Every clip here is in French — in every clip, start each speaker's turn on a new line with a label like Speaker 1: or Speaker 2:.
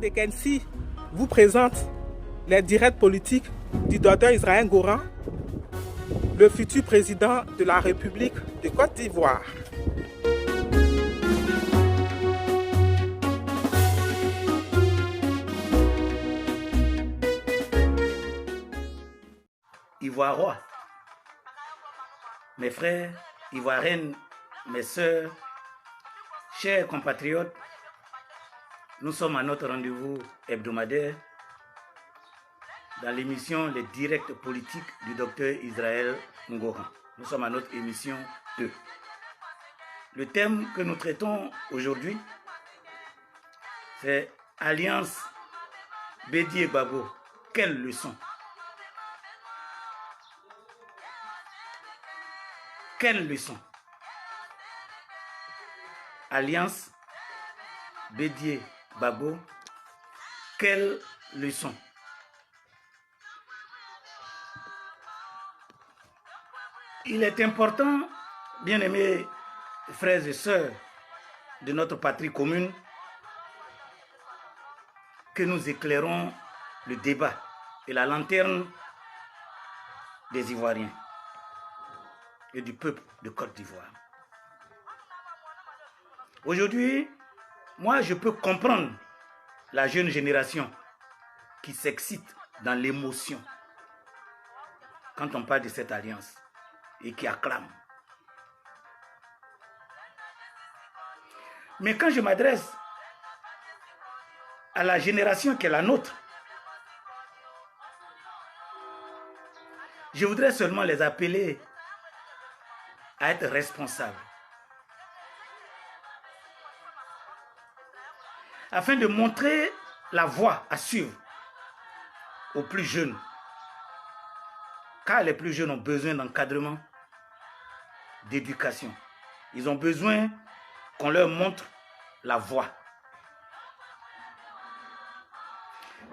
Speaker 1: de Kensi vous présente les directs politiques du docteur Israël Goran, le futur président de la République de Côte d'Ivoire.
Speaker 2: Ivoirois, mes frères, Ivoiriennes, mes sœurs, chers compatriotes, nous sommes à notre rendez-vous hebdomadaire dans l'émission Les Directs Politiques du docteur Israël Goran. Nous sommes à notre émission 2. Le thème que nous traitons aujourd'hui, c'est Alliance Bédié-Gbagbo. Quelle leçon? Quelle leçon? Alliance Bédié-Gbagbo, quelle leçon? Il est important, bien-aimés frères et sœurs de notre patrie commune, que nous éclairons le débat et la lanterne des Ivoiriens et du peuple de Côte d'Ivoire. Aujourd'hui, moi je peux comprendre la jeune génération qui s'excite dans l'émotion quand on parle de cette alliance et qui acclame. Mais quand je m'adresse à la génération qui est la nôtre, je voudrais seulement les appeler à être responsables, afin de montrer la voie à suivre aux plus jeunes, car les plus jeunes ont besoin d'encadrement, d'éducation. Ils ont besoin qu'on leur montre la voie.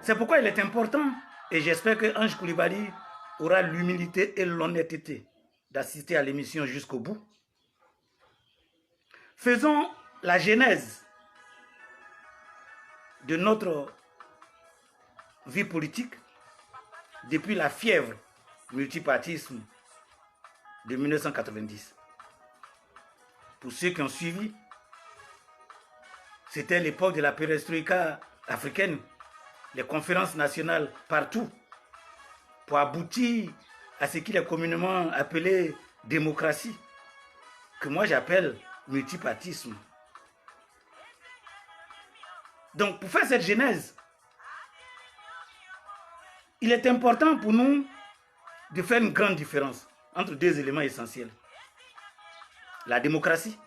Speaker 2: C'est pourquoi il est important, et j'espère que Ange Coulibaly aura l'humilité et l'honnêteté d'assister à l'émission jusqu'au bout. Faisons la genèse de notre vie politique depuis la fièvre multipartisme de 1990. Pour ceux qui ont suivi, c'était l'époque de la perestroïka africaine, les conférences nationales partout, pour aboutir à ce qu'il est communément appelé démocratie, que moi j'appelle multipartisme. Donc pour faire cette genèse, il est important pour nous de faire une grande différence entre deux éléments essentiels: la démocratie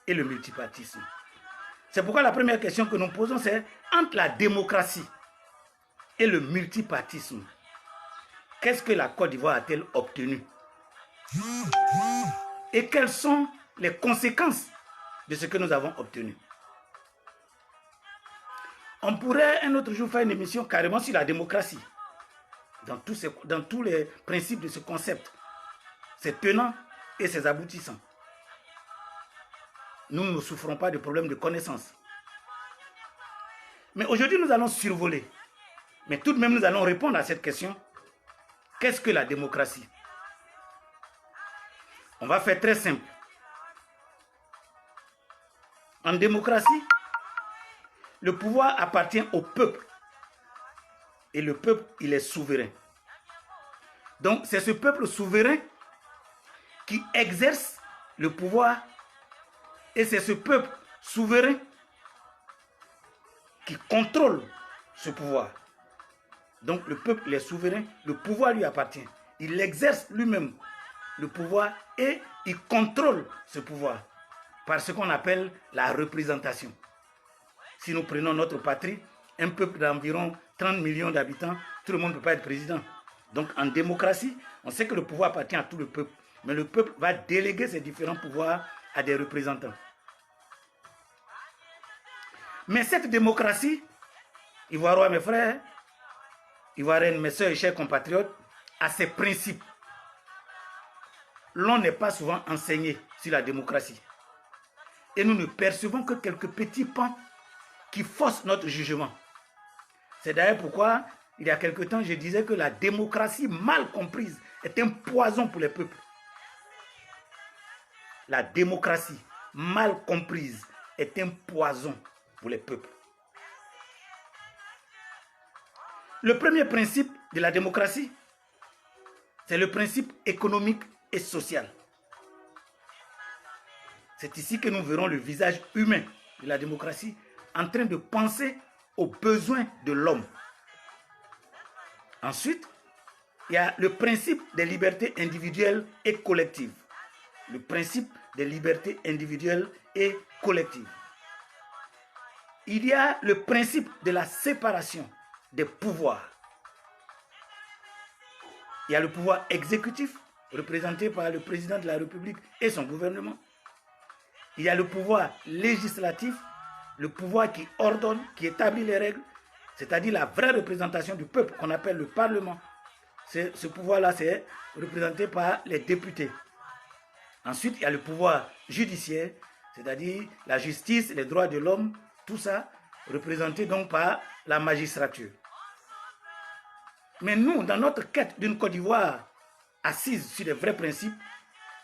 Speaker 2: et le multipartisme. C'est pourquoi la première question que nous posons, c'est entre la démocratie et le multipartisme, qu'est-ce que la Côte d'Ivoire a-t-elle obtenu? Et quelles sont les conséquences de ce que nous avons obtenu? On pourrait un autre jour faire une émission carrément sur la démocratie, dans tous les principes de ce concept, ses tenants et ses aboutissants. Nous ne souffrons pas de problèmes de connaissance. Mais aujourd'hui, nous allons survoler. Mais tout de même, nous allons répondre à cette question. Qu'est-ce que la démocratie? On va faire très simple. En démocratie, le pouvoir appartient au peuple. Et le peuple, il est souverain. Donc, c'est ce peuple souverain qui exerce le pouvoir. Et c'est ce peuple souverain qui contrôle ce pouvoir. Donc, le peuple est souverain, le pouvoir lui appartient. Il exerce lui-même le pouvoir et il contrôle ce pouvoir par ce qu'on appelle la représentation. Si nous prenons notre patrie, un peuple d'environ 30 millions d'habitants, tout le monde ne peut pas être président. Donc en démocratie, on sait que le pouvoir appartient à tout le peuple. Mais le peuple va déléguer ses différents pouvoirs à des représentants. Mais cette démocratie, Ivoiriens mes frères, Ivoiriennes mes soeurs et chers compatriotes, a ses principes. L'on n'est pas souvent enseigné sur la démocratie. Et nous ne percevons que quelques petits pans qui fausse notre jugement. C'est d'ailleurs pourquoi, il y a quelque temps, je disais que la démocratie mal comprise est un poison pour les peuples. La démocratie mal comprise est un poison pour les peuples. Le premier principe de la démocratie, c'est le principe économique et social. C'est ici que nous verrons le visage humain de la démocratie en train de penser aux besoins de l'homme. Ensuite, il y a le principe des libertés individuelles et collectives. Le principe des libertés individuelles et collectives. Il y a le principe de la séparation des pouvoirs. Il y a le pouvoir exécutif, représenté par le président de la République et son gouvernement. Il y a le pouvoir législatif, le pouvoir qui ordonne, qui établit les règles, c'est-à-dire la vraie représentation du peuple qu'on appelle le Parlement. Ce pouvoir-là, c'est représenté par les députés. Ensuite, il y a le pouvoir judiciaire, c'est-à-dire la justice, les droits de l'homme, tout ça représenté donc par la magistrature. Mais nous, dans notre quête d'une Côte d'Ivoire assise sur les vrais principes,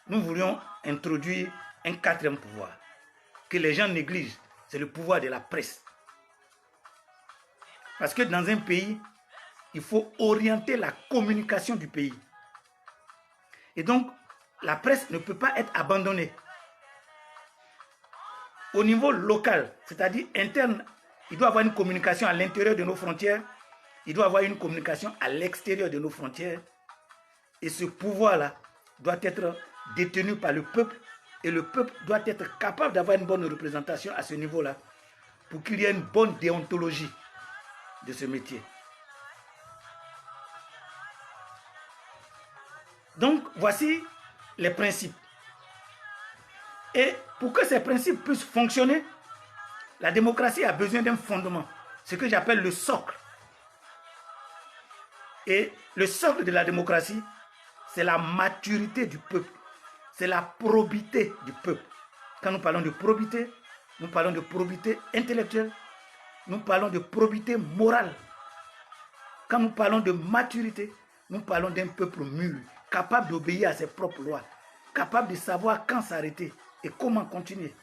Speaker 2: nous voulions introduire un quatrième pouvoir que les gens négligent, c'est le pouvoir de la presse. Parce que dans un pays, il faut orienter la communication du pays. Et donc, la presse ne peut pas être abandonnée. Au niveau local, c'est-à-dire interne, il doit y avoir une communication à l'intérieur de nos frontières, il doit y avoir une communication à l'extérieur de nos frontières. Et ce pouvoir-là doit être détenu par le peuple, et le peuple doit être capable d'avoir une bonne représentation à ce niveau-là, pour qu'il y ait une bonne déontologie de ce métier. Donc, voici les principes. Et pour que ces principes puissent fonctionner, la démocratie a besoin d'un fondement, ce que j'appelle le socle. Et le socle de la démocratie, c'est la maturité du peuple, c'est la probité du peuple. Quand nous parlons de probité, nous parlons de probité intellectuelle, nous parlons de probité morale. Quand nous parlons de maturité, nous parlons d'un peuple mûr, capable d'obéir à ses propres lois, capable de savoir quand s'arrêter et comment continuer.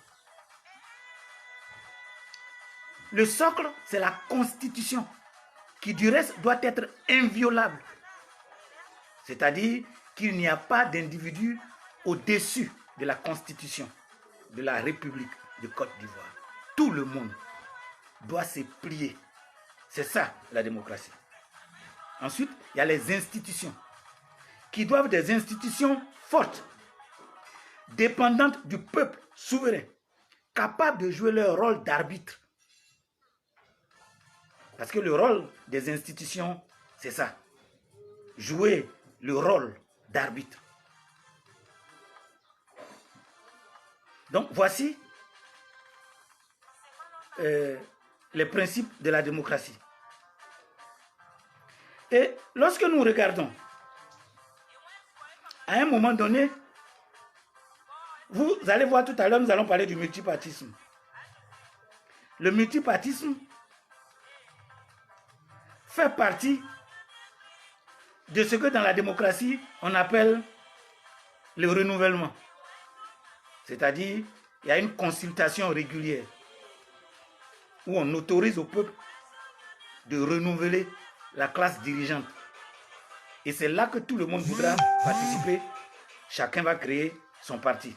Speaker 2: Le socle, c'est la constitution, qui du reste doit être inviolable. C'est-à-dire qu'il n'y a pas d'individu au-dessus de la constitution de la République de Côte d'Ivoire. Tout le monde doit se plier. C'est ça la démocratie. Ensuite, il y a les institutions, qui doivent être des institutions fortes, dépendantes du peuple souverain, capables de jouer leur rôle d'arbitre. Parce que le rôle des institutions, c'est ça. Jouer le rôle d'arbitre. Donc, voici les principes de la démocratie. Et lorsque nous regardons, à un moment donné, vous allez voir tout à l'heure, nous allons parler du multipartisme. Le multipartisme fait partie de ce que dans la démocratie, on appelle le renouvellement. C'est-à-dire, il y a une consultation régulière où on autorise au peuple de renouveler la classe dirigeante. Et c'est là que tout le monde voudra participer. Chacun va créer son parti.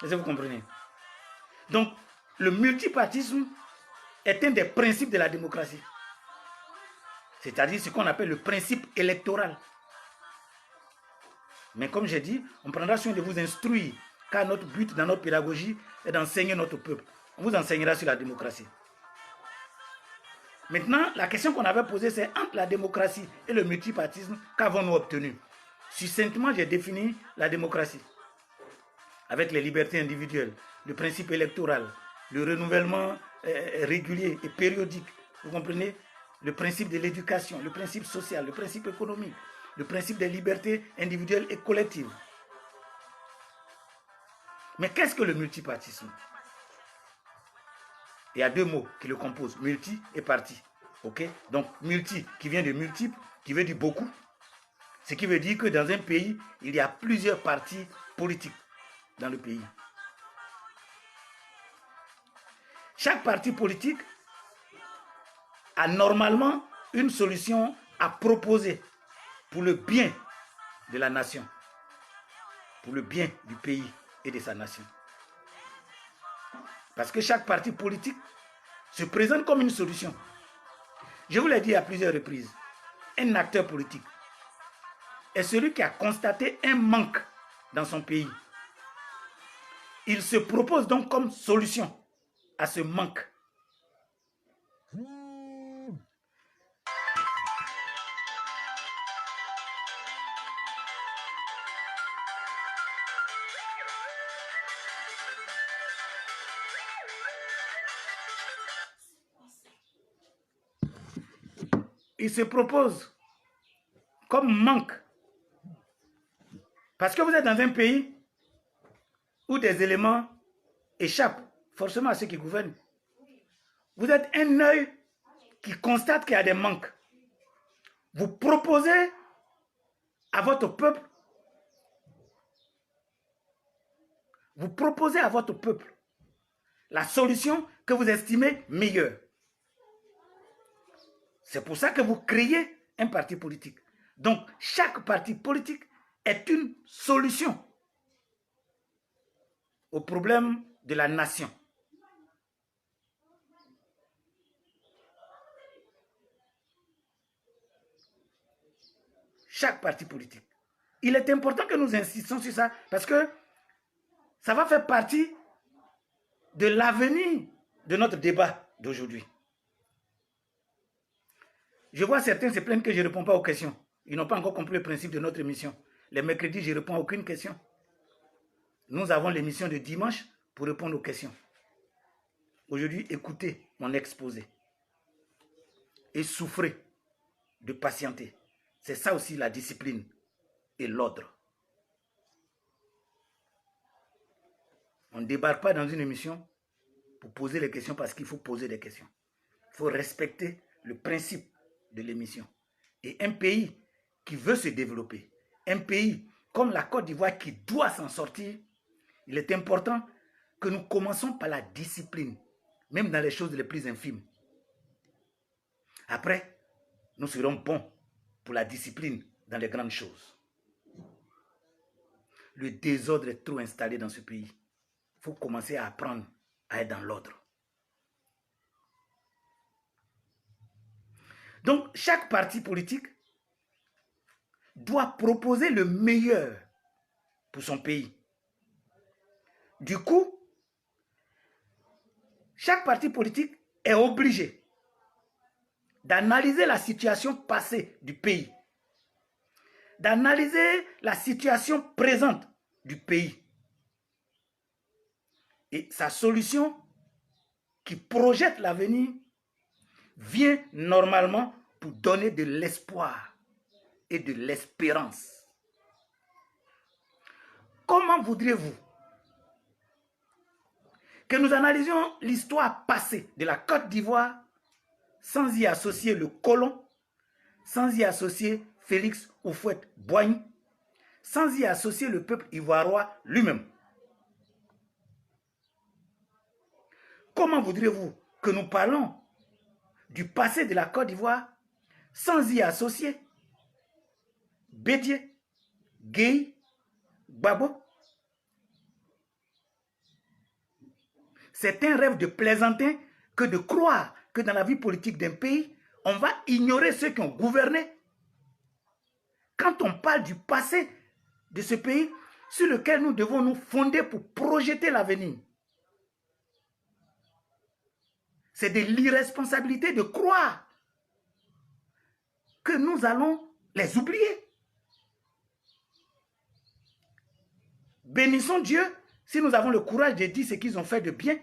Speaker 2: Est-ce que vous comprenez? Donc, le multipartisme est un des principes de la démocratie. C'est-à-dire ce qu'on appelle le principe électoral. Mais comme j'ai dit, on prendra soin de vous instruire, car notre but dans notre pédagogie est d'enseigner notre peuple. On vous enseignera sur la démocratie. Maintenant, la question qu'on avait posée, c'est entre la démocratie et le multipartisme, qu'avons-nous obtenu? Succinctement, j'ai défini la démocratie avec les libertés individuelles, le principe électoral, le renouvellement régulier et périodique. Vous comprenez? Le principe de l'éducation, le principe social, le principe économique, le principe des libertés individuelles et collectives. Mais qu'est-ce que le multipartisme? Il y a deux mots qui le composent, multi et parti. Ok? Donc, multi qui vient de multiple, qui veut dire beaucoup. Ce qui veut dire que dans un pays, il y a plusieurs partis politiques dans le pays. Chaque parti politique a normalement une solution à proposer pour le bien de la nation, pour le bien du pays et de sa nation. Parce que chaque parti politique se présente comme une solution. Je vous l'ai dit à plusieurs reprises, un acteur politique est celui qui a constaté un manque dans son pays. Il se propose donc comme solution à ce manque. Il se propose comme manque. Parce que vous êtes dans un pays où des éléments échappent forcément à ceux qui gouvernent. Vous êtes un œil qui constate qu'il y a des manques. Vous proposez à votre peuple, la solution que vous estimez meilleure. C'est pour ça que vous créez un parti politique. Donc, chaque parti politique est une solution au problème de la nation. Chaque parti politique. Il est important que nous insistions sur ça parce que ça va faire partie de l'avenir de notre débat d'aujourd'hui. Je vois certains se plaignent que je ne réponds pas aux questions. Ils n'ont pas encore compris le principe de notre émission. Les mercredis, je ne réponds à aucune question. Nous avons l'émission de dimanche pour répondre aux questions. Aujourd'hui, écoutez mon exposé et souffrez de patienter. C'est ça aussi la discipline et l'ordre. On ne débarque pas dans une émission pour poser les questions parce qu'il faut poser des questions. Il faut respecter le principe de l'émission. Et un pays qui veut se développer, un pays comme la Côte d'Ivoire qui doit s'en sortir, il est important que nous commençons par la discipline, même dans les choses les plus infimes. Après, nous serons bons pour la discipline dans les grandes choses. Le désordre est trop installé dans ce pays. Il faut commencer à apprendre à être dans l'ordre. Donc, chaque parti politique doit proposer le meilleur pour son pays. Du coup, chaque parti politique est obligé d'analyser la situation passée du pays, d'analyser la situation présente du pays. Et sa solution qui projette l'avenir vient normalement pour donner de l'espoir et de l'espérance. Comment voudriez-vous que nous analysions l'histoire passée de la Côte d'Ivoire sans y associer le colon, sans y associer Félix Houphouët-Boigny, sans y associer le peuple ivoirois lui-même? Comment voudriez-vous que nous parlons du passé de la Côte d'Ivoire sans y associer Bédié, Gueye, Gbagbo? C'est un rêve de plaisantin que de croire que dans la vie politique d'un pays, on va ignorer ceux qui ont gouverné. Quand on parle du passé de ce pays sur lequel nous devons nous fonder pour projeter l'avenir, c'est de l'irresponsabilité de croire que nous allons les oublier. Bénissons Dieu si nous avons le courage de dire ce qu'ils ont fait de bien.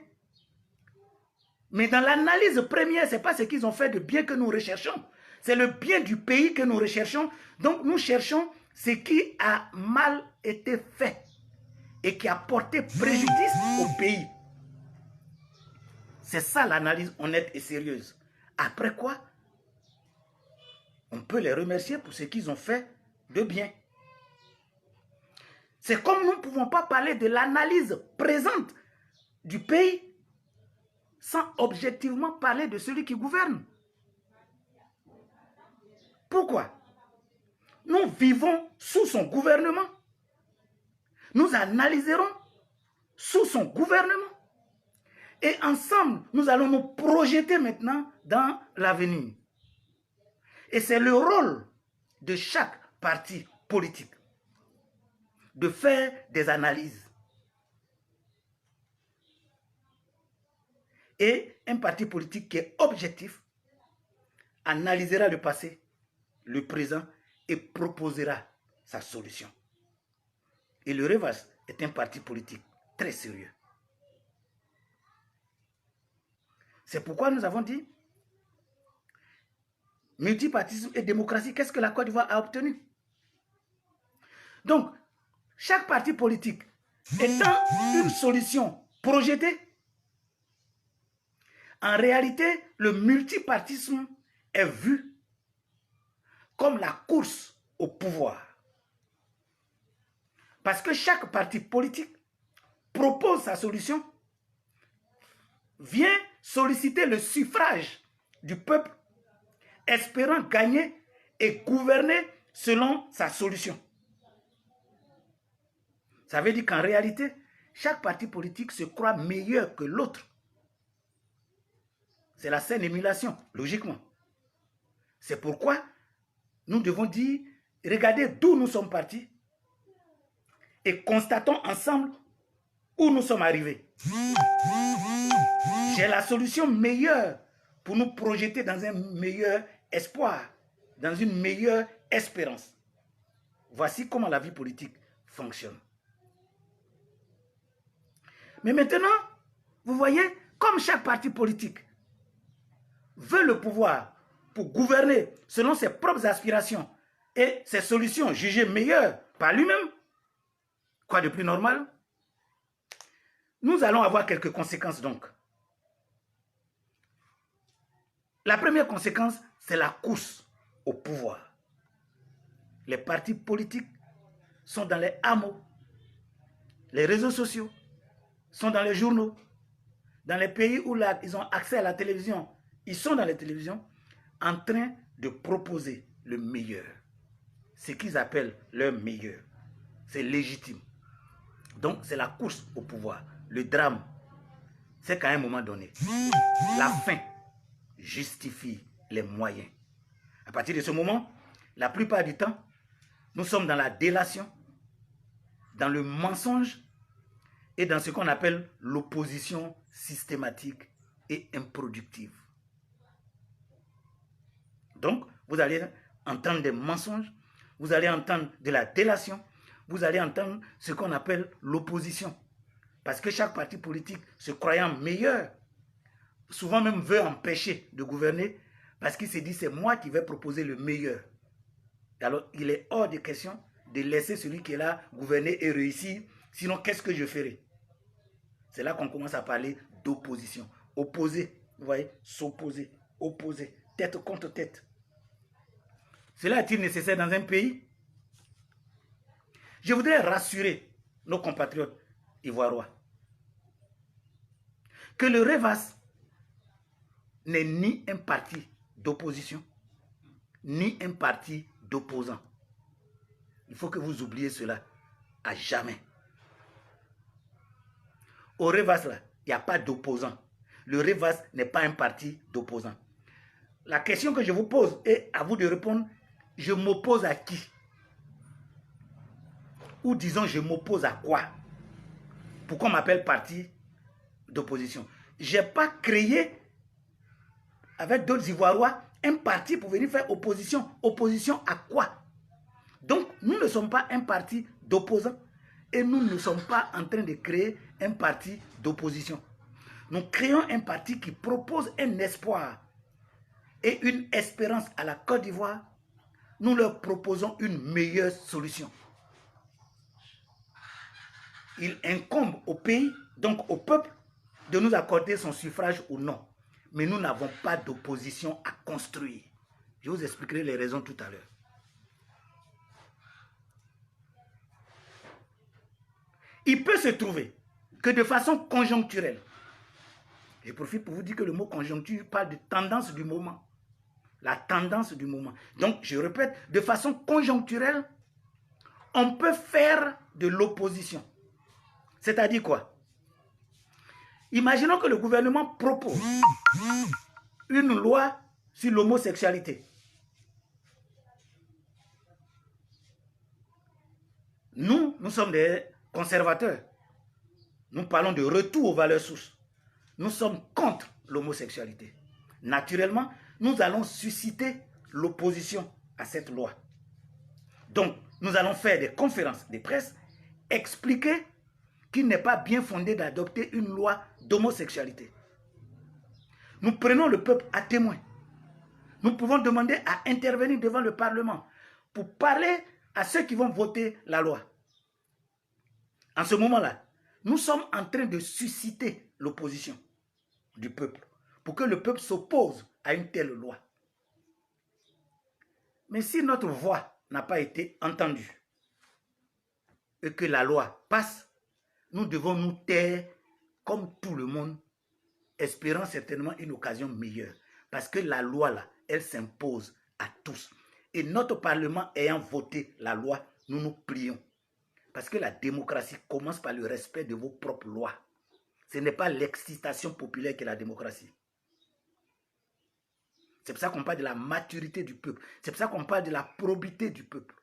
Speaker 2: Mais dans l'analyse première, ce n'est pas ce qu'ils ont fait de bien que nous recherchons. C'est le bien du pays que nous recherchons. Donc nous cherchons ce qui a mal été fait et qui a porté préjudice au pays. C'est ça l'analyse honnête et sérieuse. Après quoi, on peut les remercier pour ce qu'ils ont fait de bien. C'est comme nous ne pouvons pas parler de l'analyse présente du pays sans objectivement parler de celui qui gouverne. Pourquoi? Nous vivons sous son gouvernement. Nous analyserons sous son gouvernement. Et ensemble, nous allons nous projeter maintenant dans l'avenir. Et c'est le rôle de chaque parti politique de faire des analyses. Et un parti politique qui est objectif analysera le passé, le présent et proposera sa solution. Et le REVAS est un parti politique très sérieux. C'est pourquoi nous avons dit multipartisme et démocratie. Qu'est-ce que la Côte d'Ivoire a obtenu? Donc, chaque parti politique étant une solution projetée, en réalité, le multipartisme est vu comme la course au pouvoir. Parce que chaque parti politique propose sa solution, vient solliciter le suffrage du peuple, espérant gagner et gouverner selon sa solution. Ça veut dire qu'en réalité, chaque parti politique se croit meilleur que l'autre. C'est la saine émulation, logiquement. C'est pourquoi nous devons dire, regardez d'où nous sommes partis et constatons ensemble où nous sommes arrivés. J'ai la solution meilleure pour nous projeter dans un meilleur espoir, dans une meilleure espérance. Voici comment la vie politique fonctionne. Mais maintenant, vous voyez, comme chaque parti politique veut le pouvoir pour gouverner selon ses propres aspirations et ses solutions jugées meilleures par lui-même, quoi de plus normal? Nous allons avoir quelques conséquences donc. La première conséquence, c'est la course au pouvoir. Les partis politiques sont dans les hameaux, les réseaux sociaux sont dans les journaux, dans les pays où ils ont accès à la télévision, ils sont dans les télévisions en train de proposer le meilleur. Ce qu'ils appellent leur meilleur. C'est légitime. Donc c'est la course au pouvoir. Le drame, c'est qu'à un moment donné, la fin justifie les moyens. À partir de ce moment, la plupart du temps, nous sommes dans la délation, dans le mensonge et dans ce qu'on appelle l'opposition systématique et improductive. Donc, vous allez entendre des mensonges, vous allez entendre de la délation, vous allez entendre ce qu'on appelle l'opposition. Parce que chaque parti politique, se croyant meilleur, souvent même veut empêcher de gouverner, parce qu'il se dit c'est moi qui vais proposer le meilleur. Alors, il est hors de question de laisser celui qui est là gouverner et réussir, sinon qu'est-ce que je ferai? C'est là qu'on commence à parler d'opposition. Opposer, vous voyez, s'opposer, opposer, tête contre tête. Cela est-il nécessaire dans un pays? Je voudrais rassurer nos compatriotes ivoiriens que le REVAS n'est ni un parti d'opposition, ni un parti d'opposant. Il faut que vous oubliez cela à jamais. Au REVAS, là, il n'y a pas d'opposant. Le REVAS n'est pas un parti d'opposant. La question que je vous pose est à vous de répondre, je m'oppose à qui? Ou disons, je m'oppose à quoi? Pourquoi on m'appelle parti d'opposition? Je n'ai pas créé, avec d'autres Ivoiriens, un parti pour venir faire opposition. Opposition à quoi? Donc, nous ne sommes pas un parti d'opposants et nous ne sommes pas en train de créer un parti d'opposition. Nous créons un parti qui propose un espoir et une espérance à la Côte d'Ivoire. Nous leur proposons une meilleure solution. Il incombe au pays, donc au peuple, de nous accorder son suffrage ou non. Mais nous n'avons pas d'opposition à construire. Je vous expliquerai les raisons tout à l'heure. Il peut se trouver que de façon conjoncturelle, je profite pour vous dire que le mot conjoncture parle de tendance du moment. La tendance du moment. Donc, je répète, de façon conjoncturelle, on peut faire de l'opposition. C'est-à-dire quoi? Imaginons que le gouvernement propose une loi sur l'homosexualité. Nous sommes des conservateurs. Nous parlons de retour aux valeurs sources. Nous sommes contre l'homosexualité. Naturellement, nous allons susciter l'opposition à cette loi. Donc, nous allons faire des conférences de presse, expliquer qu'il n'est pas bien fondé d'adopter une loi d'homosexualité. Nous prenons le peuple à témoin. Nous pouvons demander à intervenir devant le Parlement pour parler à ceux qui vont voter la loi. En ce moment-là, nous sommes en train de susciter l'opposition du peuple pour que le peuple s'oppose à une telle loi. Mais si notre voix n'a pas été entendue et que la loi passe, nous devons nous taire comme tout le monde, espérant certainement une occasion meilleure. Parce que la loi, là, elle s'impose à tous. Et notre Parlement ayant voté la loi, nous nous plions. Parce que la démocratie commence par le respect de vos propres lois. Ce n'est pas l'excitation populaire qui est la démocratie. C'est pour ça qu'on parle de la maturité du peuple. C'est pour ça qu'on parle de la probité du peuple.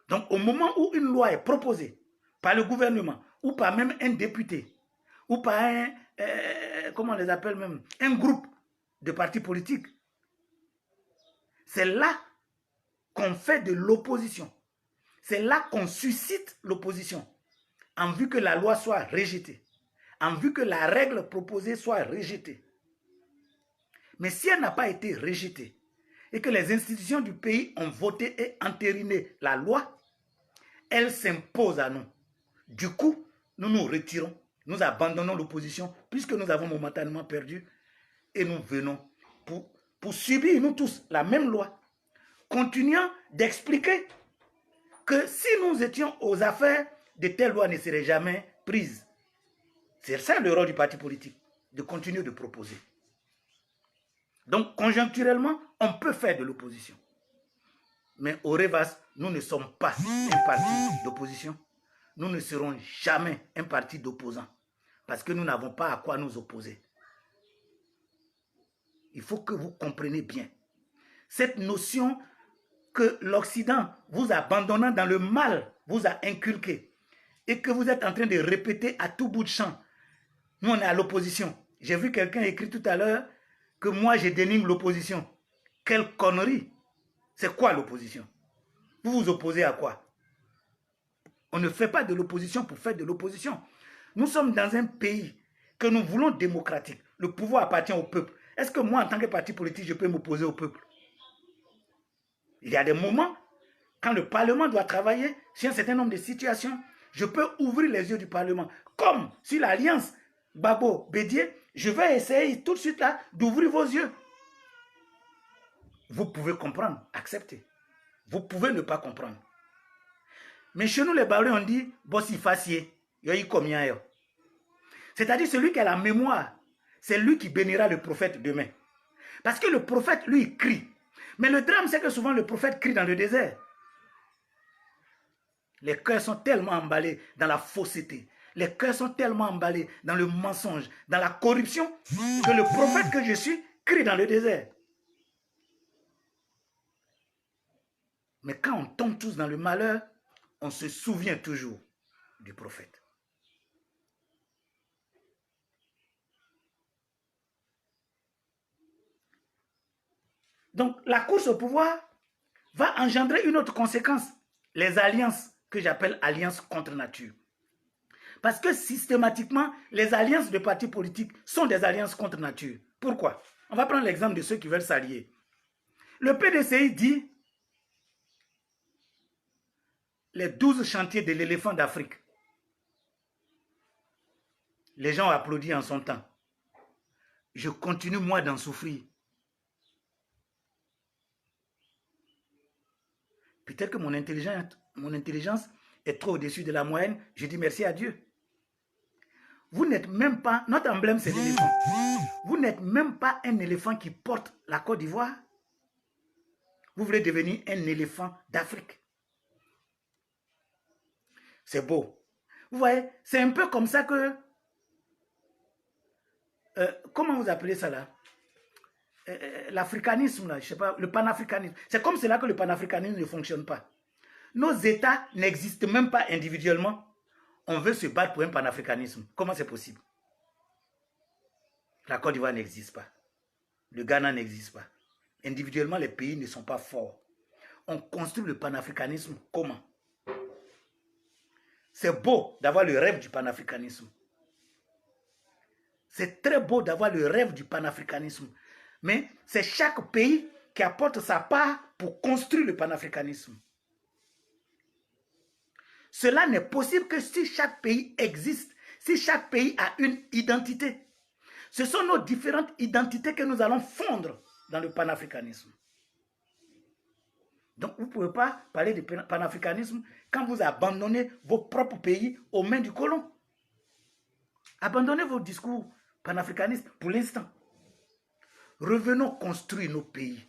Speaker 2: Donc, au moment où une loi est proposée par le gouvernement, ou par même un député, ou par comment on les appelle même, un groupe de partis politiques, c'est là qu'on fait de l'opposition. C'est là qu'on suscite l'opposition, en vue que la loi soit rejetée, en vue que la règle proposée soit rejetée. Mais si elle n'a pas été rejetée, et que les institutions du pays ont voté et entériné la loi, elle s'impose à nous. Du coup, nous nous retirons, nous abandonnons l'opposition, puisque nous avons momentanément perdu, et nous venons pour subir, nous tous, la même loi, continuant d'expliquer que si nous étions aux affaires, de telles lois ne seraient jamais prises. C'est ça le rôle du parti politique, de continuer de proposer. Donc, conjoncturellement, on peut faire de l'opposition. Mais au Revas, nous ne sommes pas un parti d'opposition. Nous ne serons jamais un parti d'opposants. Parce que nous n'avons pas à quoi nous opposer. Il faut que vous compreniez bien. Cette notion que l'Occident, vous abandonnant dans le mal, vous a inculqué. Et que vous êtes en train de répéter à tout bout de champ. Nous, on est à l'opposition. J'ai vu quelqu'un écrire tout à l'heure que moi, je dénigre l'opposition. Quelle connerie! C'est quoi l'opposition? Vous vous opposez à quoi? On ne fait pas de l'opposition pour faire de l'opposition. Nous sommes dans un pays que nous voulons démocratique. Le pouvoir appartient au peuple. Est-ce que moi, en tant que parti politique, je peux m'opposer au peuple? Il y a des moments, quand le Parlement doit travailler sur un certain nombre de situations, je peux ouvrir les yeux du Parlement. Comme sur l'alliance Gbagbo-Bédié, je vais essayer tout de suite là d'ouvrir vos yeux. Vous pouvez comprendre, accepter. Vous pouvez ne pas comprendre. Mais chez nous, les Baoulés, on dit, bossi facié, yoyi combien yo. C'est-à-dire celui qui a la mémoire, c'est lui qui bénira le prophète demain. Parce que le prophète, lui, il crie. Mais le drame, c'est que souvent le prophète crie dans le désert. Les cœurs sont tellement emballés dans la fausseté. Les cœurs sont tellement emballés dans le mensonge, dans la corruption, que le prophète que je suis crie dans le désert. Mais quand on tombe tous dans le malheur, on se souvient toujours du prophète. Donc, la course au pouvoir va engendrer une autre conséquence, les alliances que j'appelle alliances contre nature. Parce que systématiquement, les alliances de partis politiques sont des alliances contre nature. Pourquoi? On va prendre l'exemple de ceux qui veulent s'allier. Le PDCI dit les 12 chantiers de l'éléphant d'Afrique. Les gens ont applaudi en son temps. Je continue, moi, d'en souffrir. Peut-être que mon intelligence est trop au-dessus de la moyenne. Je dis merci à Dieu. Vous n'êtes même pas, notre emblème c'est l'éléphant. Vous n'êtes même pas un éléphant qui porte la Côte d'Ivoire. Vous voulez devenir un éléphant d'Afrique. C'est beau. Vous voyez, c'est un peu comme ça que... comment vous appelez ça là? L'africanisme, là, je sais pas, le panafricanisme. C'est comme cela que le panafricanisme ne fonctionne pas. Nos États n'existent même pas individuellement. On veut se battre pour un panafricanisme. Comment c'est possible? La Côte d'Ivoire n'existe pas. Le Ghana n'existe pas. Individuellement, les pays ne sont pas forts. On construit le panafricanisme comment? C'est beau d'avoir le rêve du panafricanisme. C'est très beau d'avoir le rêve du panafricanisme. Mais c'est chaque pays qui apporte sa part pour construire le panafricanisme. Cela n'est possible que si chaque pays existe, si chaque pays a une identité. Ce sont nos différentes identités que nous allons fondre dans le panafricanisme. Donc vous ne pouvez pas parler de panafricanisme quand vous abandonnez vos propres pays aux mains du colon. Abandonnez vos discours panafricanistes pour l'instant. Revenons construire nos pays.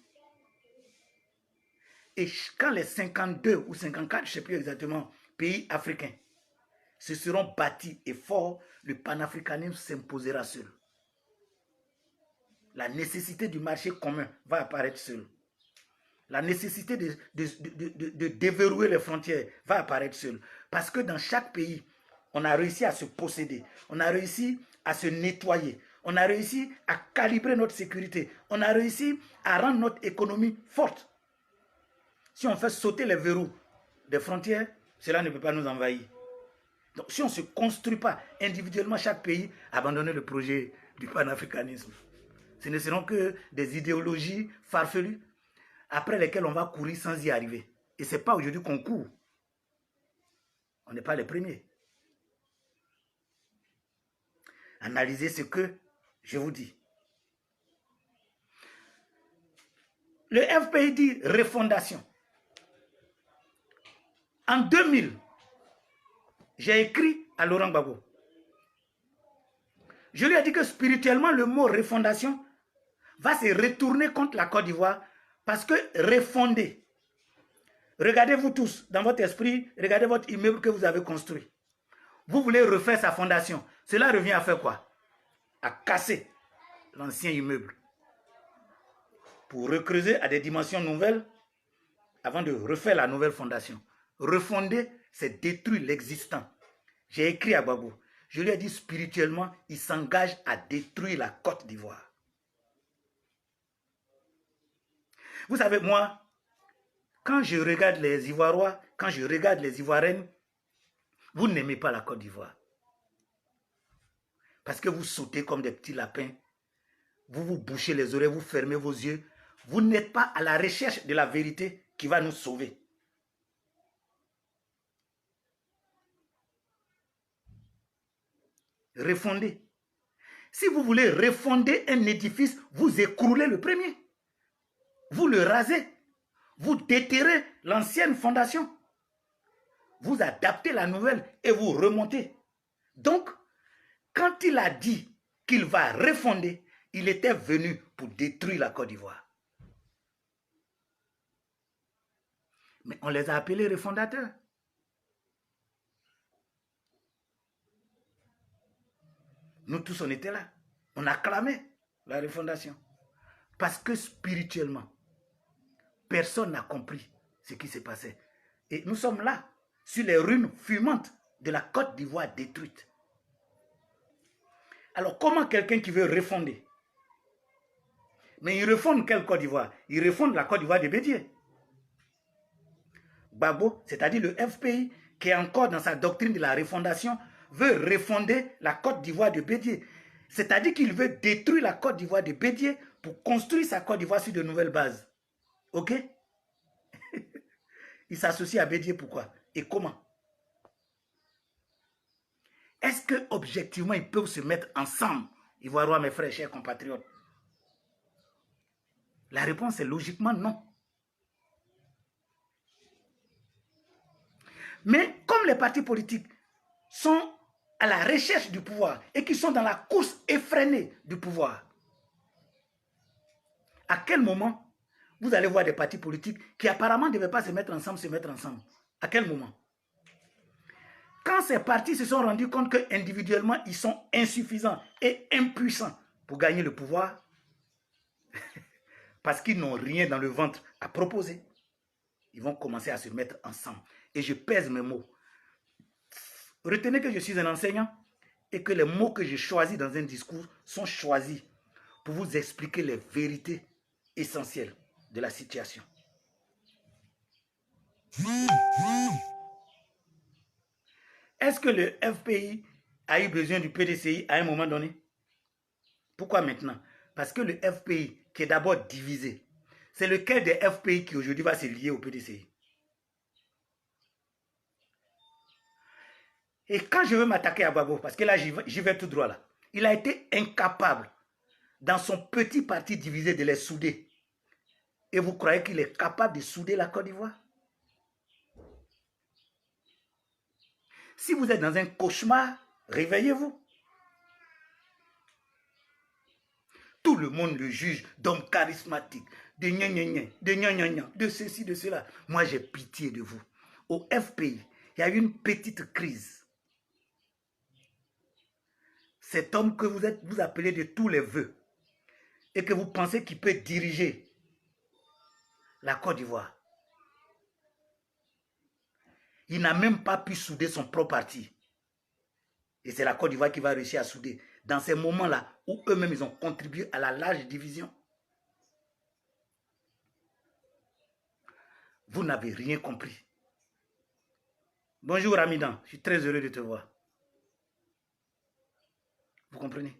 Speaker 2: Et quand les 52 ou 54, je ne sais plus exactement, pays africains se seront bâtis et forts, le panafricanisme s'imposera seul. La nécessité du marché commun va apparaître seule. La nécessité de déverrouiller les frontières va apparaître seule. Parce que dans chaque pays, on a réussi à se posséder. On a réussi à se nettoyer. On a réussi à calibrer notre sécurité. On a réussi à rendre notre économie forte. Si on fait sauter les verrous des frontières, cela ne peut pas nous envahir. Donc si on ne se construit pas individuellement chaque pays, abandonner le projet du panafricanisme. Ce ne seront que des idéologies farfelues après lesquelles on va courir sans y arriver. Et ce n'est pas aujourd'hui qu'on court. On n'est pas les premiers. Analysez ce que je vous dis. Le FPI dit refondation. En 2000, j'ai écrit à Laurent Gbagbo. Je lui ai dit que spirituellement, le mot refondation va se retourner contre la Côte d'Ivoire parce que refonder. Regardez-vous tous dans votre esprit, regardez votre immeuble que vous avez construit. Vous voulez refaire sa fondation. Cela revient à faire quoi? À casser l'ancien immeuble pour recreuser à des dimensions nouvelles avant de refaire la nouvelle fondation. Refonder, c'est détruire l'existant. J'ai écrit à Gbagbo. Je lui ai dit spirituellement, il s'engage à détruire la Côte d'Ivoire. Vous savez, moi, quand je regarde les Ivoirois, quand je regarde les Ivoiriennes, vous n'aimez pas la Côte d'Ivoire. Parce que vous sautez comme des petits lapins. Vous vous bouchez les oreilles, vous fermez vos yeux. Vous n'êtes pas à la recherche de la vérité qui va nous sauver. Refonder. Si vous voulez refonder un édifice, vous écroulez le premier. Vous le rasez. Vous déterrez l'ancienne fondation. Vous adaptez la nouvelle et vous remontez. Donc, quand il a dit qu'il va refonder, il était venu pour détruire la Côte d'Ivoire. Mais on les a appelés refondateurs. Nous tous, on était là. On acclamait la refondation. Parce que spirituellement, personne n'a compris ce qui s'est passé. Et nous sommes là, sur les ruines fumantes de la Côte d'Ivoire détruite. Alors, comment quelqu'un qui veut refonder? Mais il refonde quelle Côte d'Ivoire? Il refonde la Côte d'Ivoire de Bédié. Gbagbo, c'est-à-dire le FPI, qui est encore dans sa doctrine de la refondation, veut refonder la Côte d'Ivoire de Bédié. C'est-à-dire qu'il veut détruire la Côte d'Ivoire de Bédié pour construire sa Côte d'Ivoire sur de nouvelles bases. Ok? Il s'associe à Bédié pourquoi? Et comment? Est-ce que objectivement ils peuvent se mettre ensemble, Ivoiriens, mes frères, chers compatriotes? La réponse est logiquement non. Mais comme les partis politiques sont à la recherche du pouvoir et qui sont dans la course effrénée du pouvoir, à quel moment vous allez voir des partis politiques qui apparemment ne devaient pas se mettre ensemble? À quel moment? Quand ces partis se sont rendus compte qu'individuellement, ils sont insuffisants et impuissants pour gagner le pouvoir, parce qu'ils n'ont rien dans le ventre à proposer, ils vont commencer à se mettre ensemble. Et je pèse mes mots. Retenez que je suis un enseignant et que les mots que j'ai choisis dans un discours sont choisis pour vous expliquer les vérités essentielles de la situation. Est-ce que le FPI a eu besoin du PDCI à un moment donné? Pourquoi maintenant? Parce que le FPI, qui est d'abord divisé, c'est lequel des FPI qui aujourd'hui va se lier au PDCI? Et quand je veux m'attaquer à Gbagbo, parce que là j'y vais tout droit là, il a été incapable dans son petit parti divisé de les souder. Et vous croyez qu'il est capable de souder la Côte d'Ivoire? Si vous êtes dans un cauchemar, réveillez-vous. Tout le monde le juge d'homme charismatique, de gna-gna-gna, de gna-gna-gna, de ceci, de cela. Moi, j'ai pitié de vous. Au FPI, il y a eu une petite crise. Cet homme que vous appelez de tous les vœux et que vous pensez qu'il peut diriger la Côte d'Ivoire, il n'a même pas pu souder son propre parti. Et c'est la Côte d'Ivoire qui va réussir à souder dans ces moments-là où eux-mêmes ils ont contribué à la large division. Vous n'avez rien compris. Bonjour Ramidan, je suis très heureux de te voir. Vous comprenez?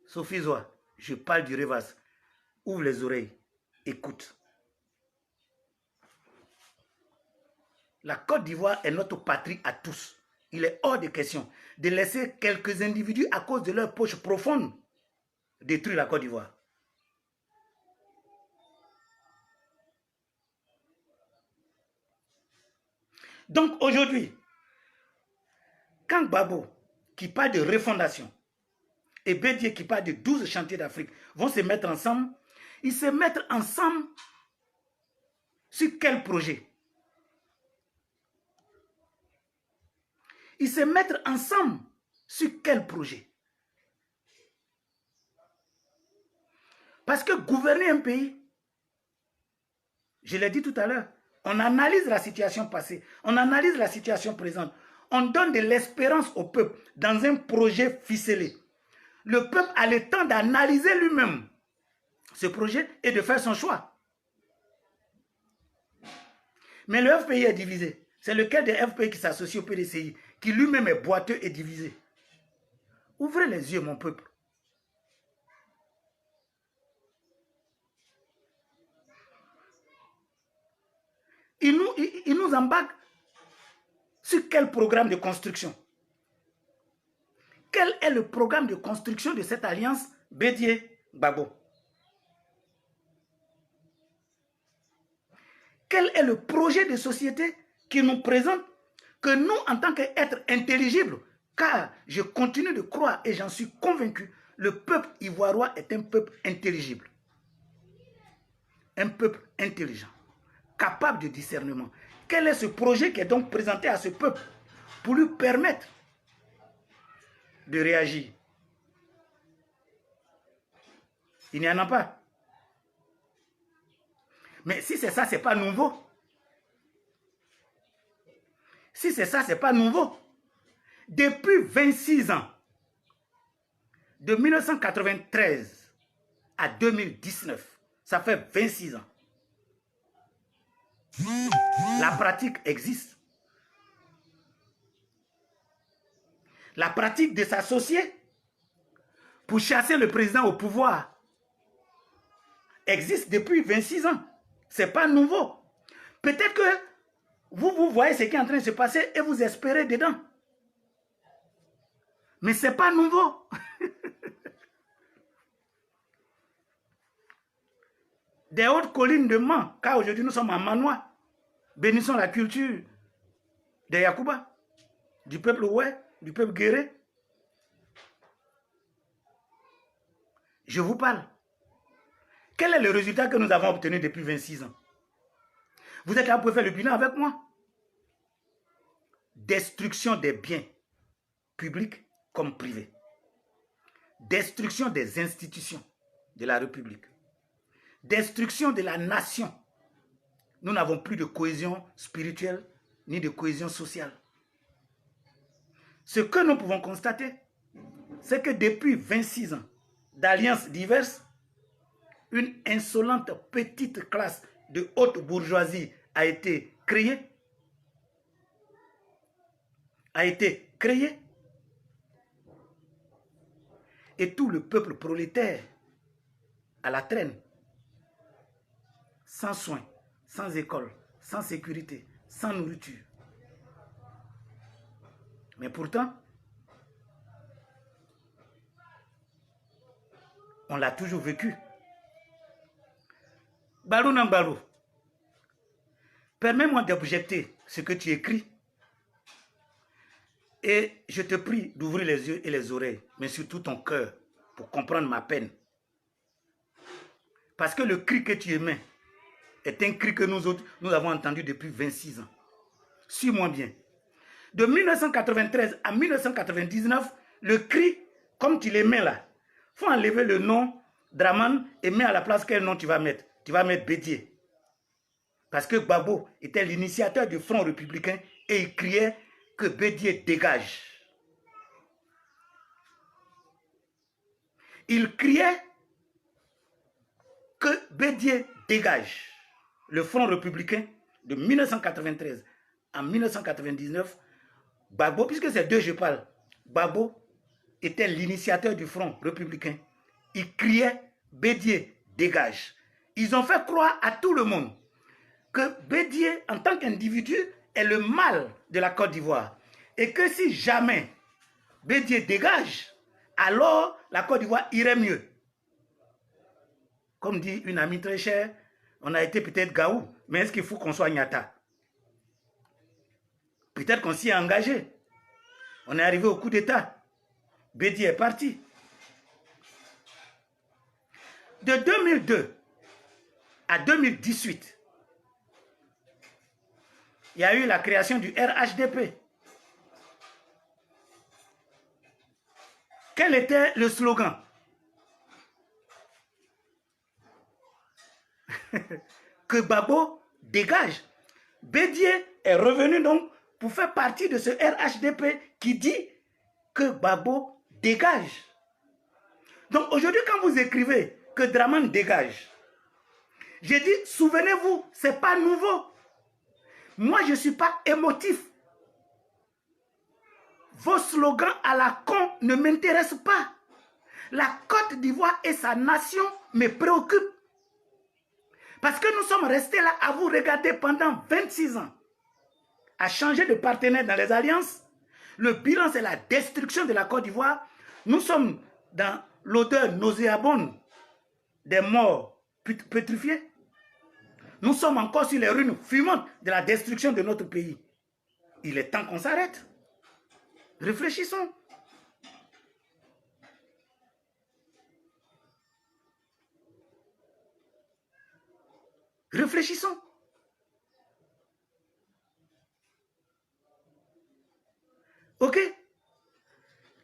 Speaker 2: Sophie Zoa, je parle du Revas. Ouvre les oreilles, écoute. La Côte d'Ivoire est notre patrie à tous. Il est hors de question de laisser quelques individus à cause de leur poche profonde détruire la Côte d'Ivoire. Donc aujourd'hui, quand Gbagbo, qui parle de refondation, et Bédié, qui parle de 12 chantiers d'Afrique, vont se mettre ensemble, ils se mettent ensemble sur quel projet? Ils se mettent ensemble sur quel projet? Parce que gouverner un pays, je l'ai dit tout à l'heure, on analyse la situation passée, on analyse la situation présente, on donne de l'espérance au peuple dans un projet ficelé. Le peuple a le temps d'analyser lui-même ce projet et de faire son choix. Mais le FPI est divisé. C'est lequel des FPI qui s'associe au PDCI, qui lui-même est boiteux et divisé? Ouvrez les yeux, mon peuple. Il nous embarque sur quel programme de construction? Quel est le programme de construction de cette alliance Bédié-Gbagbo? Quel est le projet de société qui nous présente que nous, en tant qu'êtres intelligibles, car je continue de croire et j'en suis convaincu, le peuple ivoirien est un peuple intelligible. Un peuple intelligent, capable de discernement. Quel est ce projet qui est donc présenté à ce peuple pour lui permettre de réagir? Il n'y en a pas. Mais si c'est ça, ce n'est pas nouveau. Si c'est ça, ce n'est pas nouveau. Depuis 26 ans, de 1993 à 2019, ça fait 26 ans. La pratique existe. La pratique de s'associer pour chasser le président au pouvoir existe depuis 26 ans. Ce n'est pas nouveau. Peut-être que Vous voyez ce qui est en train de se passer et vous espérez dedans. Mais ce n'est pas nouveau. Des hautes collines de Mans, car aujourd'hui nous sommes en Manois. Bénissons la culture des Yacouba, du peuple Oué, du peuple Guéré. Je vous parle. Quel est le résultat que nous avons obtenu depuis 26 ans? Vous êtes là pour faire le bilan avec moi. Destruction des biens publics comme privés. Destruction des institutions de la République. Destruction de la nation. Nous n'avons plus de cohésion spirituelle ni de cohésion sociale. Ce que nous pouvons constater, c'est que depuis 26 ans d'alliances diverses, une insolente petite classe de haute bourgeoisie a été créée. Et tout le peuple prolétaire à la traîne, sans soins, sans école, sans sécurité, sans nourriture. Mais pourtant, on l'a toujours vécu. Balou nan balou, permets-moi d'objecter ce que tu écris et je te prie d'ouvrir les yeux et les oreilles, mais surtout ton cœur, pour comprendre ma peine. Parce que le cri que tu émets est un cri que nous autres, nous avons entendu depuis 26 ans. Suis-moi bien. De 1993 à 1999, le cri, comme tu l'émets là, il faut enlever le nom Dramane et mettre à la place quel nom tu vas mettre. Tu vas mettre Bédié. Parce que Gbagbo était l'initiateur du Front républicain et il criait que Bédié dégage. Il criait que Bédié dégage. Le Front républicain de 1993 à 1999, Gbagbo, puisque c'est deux je parle, Gbagbo était l'initiateur du Front républicain. Il criait Bédié dégage. Ils ont fait croire à tout le monde que Bédié, en tant qu'individu, est le mal de la Côte d'Ivoire. Et que si jamais Bédié dégage, alors la Côte d'Ivoire irait mieux. Comme dit une amie très chère, on a été peut-être gaou, mais est-ce qu'il faut qu'on soit Nyata? Peut-être qu'on s'y est engagé. On est arrivé au coup d'État. Bédié est parti. De 2002 à 2018, il y a eu la création du RHDP. Quel était le slogan? Que Gbagbo dégage. Bédié est revenu donc pour faire partie de ce RHDP qui dit que Gbagbo dégage. Donc aujourd'hui, quand vous écrivez que Dramane dégage, j'ai dit, souvenez-vous, ce n'est pas nouveau. Moi, je ne suis pas émotif. Vos slogans à la con ne m'intéressent pas. La Côte d'Ivoire et sa nation me préoccupent. Parce que nous sommes restés là à vous regarder pendant 26 ans, à changer de partenaire dans les alliances. Le bilan, c'est la destruction de la Côte d'Ivoire. Nous sommes dans l'odeur nauséabonde des morts pétrifiés. Nous sommes encore sur les ruines fumantes de la destruction de notre pays. Il est temps qu'on s'arrête. Réfléchissons. Réfléchissons. Ok?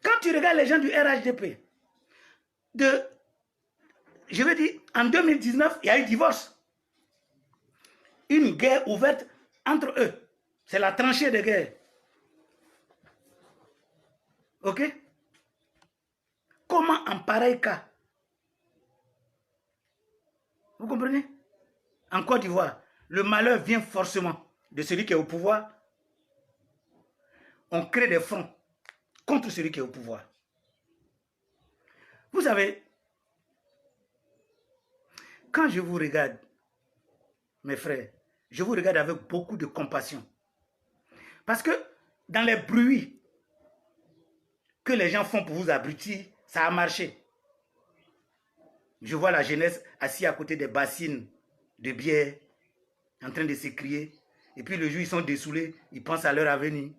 Speaker 2: Quand tu regardes les gens du RHDP, je veux dire, en 2019, il y a eu divorce. Une guerre ouverte entre eux. C'est la tranchée de guerre. Ok? Comment en pareil cas? Vous comprenez? En Côte d'Ivoire, le malheur vient forcément de celui qui est au pouvoir. On crée des fronts contre celui qui est au pouvoir. Vous savez, quand je vous regarde, mes frères, je vous regarde avec beaucoup de compassion Parce que dans les bruits que les gens font pour vous abrutir, ça a marché. Je vois la jeunesse assise à côté des bassines de bière, en train de s'écrier. Et puis le jour, ils sont dessoulés, ils pensent à leur avenir.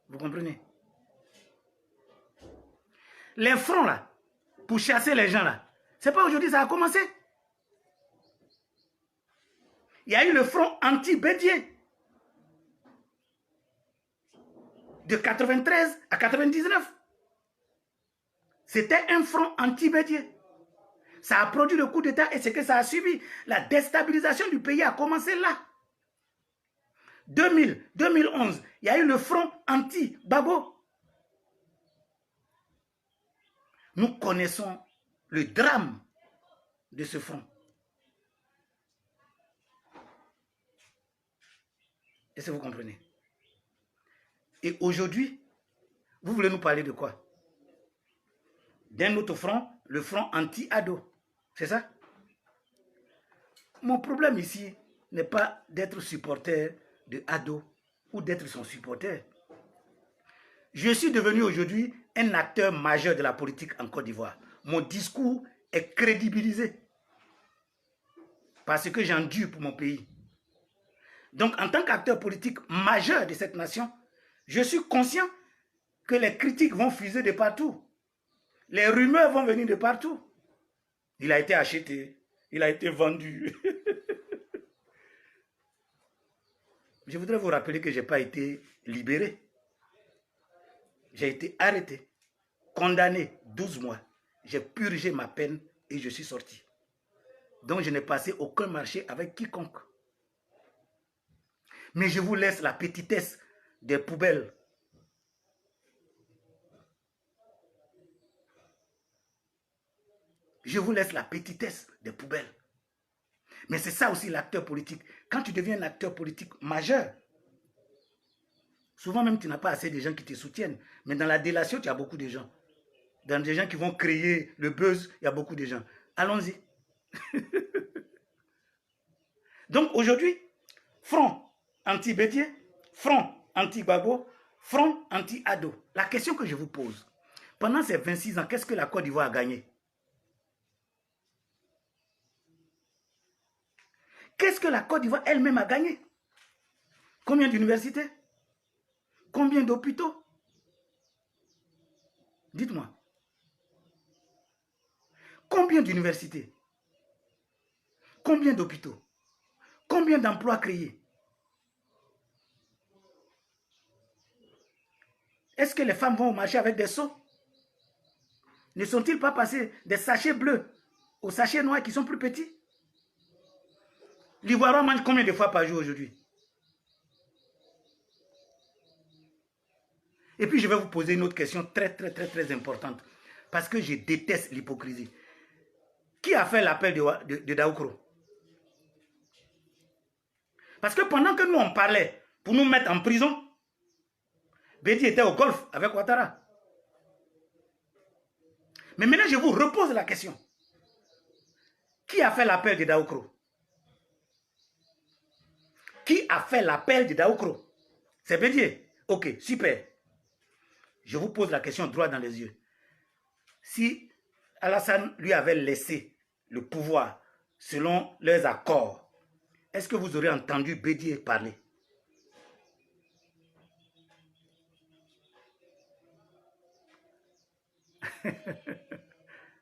Speaker 2: Vous comprenez? Les fronts là, pour chasser les gens là, c'est pas aujourd'hui ça a commencé. Il y a eu le front anti-Bédier. De 93 à 99. C'était un front anti-Bédier. Ça a produit le coup d'État et ce que ça a subi. La déstabilisation du pays a commencé là. 2000, 2011, il y a eu le front anti-Babo. Nous connaissons le drame de ce front. Est-ce que vous comprenez? Et aujourd'hui, vous voulez nous parler de quoi? D'un autre front, le front anti-ado. C'est ça? Mon problème ici n'est pas d'être supporter de ado ou d'être son supporter. Je suis devenu aujourd'hui un acteur majeur de la politique en Côte d'Ivoire. Mon discours est crédibilisé parce que j'endure pour mon pays. Donc, en tant qu'acteur politique majeur de cette nation, je suis conscient que les critiques vont fuser de partout. Les rumeurs vont venir de partout. Il a été acheté, il a été vendu. Je voudrais vous rappeler que je n'ai pas été libéré. J'ai été arrêté, condamné 12 mois. J'ai purgé ma peine et je suis sorti. Donc je n'ai passé aucun marché avec quiconque. Mais je vous laisse la petitesse des poubelles. Je vous laisse la petitesse des poubelles. Mais c'est ça aussi l'acteur politique. Quand tu deviens un acteur politique majeur, souvent même tu n'as pas assez de gens qui te soutiennent. Mais dans la délation, tu as beaucoup de gens. Dans des gens qui vont créer le buzz, il y a beaucoup de gens. Allons-y. Donc aujourd'hui, front anti-Bédier, front anti-Babo, front anti-Ado. La question que je vous pose, pendant ces 26 ans, qu'est-ce que la Côte d'Ivoire a gagné? Qu'est-ce que la Côte d'Ivoire elle-même a gagné? Combien d'universités? Combien d'hôpitaux? Dites-moi. Combien d'universités? Combien d'hôpitaux? Combien d'emplois créés? Est-ce que les femmes vont au marché avec des seaux? Ne sont-ils pas passés des sachets bleus aux sachets noirs qui sont plus petits? L'Ivoirien mange combien de fois par jour aujourd'hui? Et puis je vais vous poser une autre question très importante. Parce que je déteste l'hypocrisie. Qui a fait l'appel de Daoukro? Parce que pendant que nous on parlait pour nous mettre en prison, Bédier était au golf avec Ouattara. Mais maintenant je vous repose la question. Qui a fait l'appel de Daoukro? Qui a fait l'appel de Daoukro? C'est Bédier. Ok, super. Je vous pose la question droit dans les yeux. Si Alassane lui avait laissé le pouvoir selon leurs accords, est-ce que vous aurez entendu Bédier parler?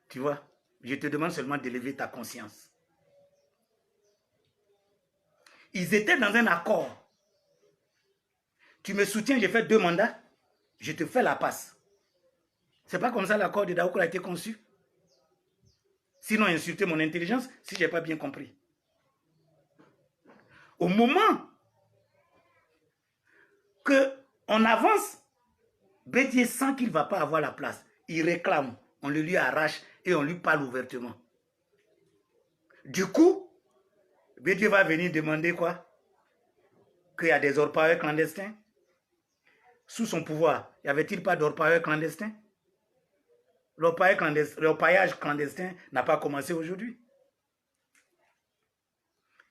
Speaker 2: Tu vois, je te demande seulement d'élever ta conscience. Ils étaient dans un accord. Tu me soutiens, j'ai fait 2 mandats, je te fais la passe. C'est pas comme ça l'accord de Daoukro a été conçu. Sinon, insulter mon intelligence si je n'ai pas bien compris. Au moment qu'on avance, Bédier sent qu'il ne va pas avoir la place. Il réclame, on le lui arrache et on lui parle ouvertement. Du coup, Bédier va venir demander quoi? Qu'il y a des orpailleurs clandestins? Sous son pouvoir, n'y avait-il pas d'orpailleurs clandestins? L'orpaillage clandestin n'a pas commencé aujourd'hui.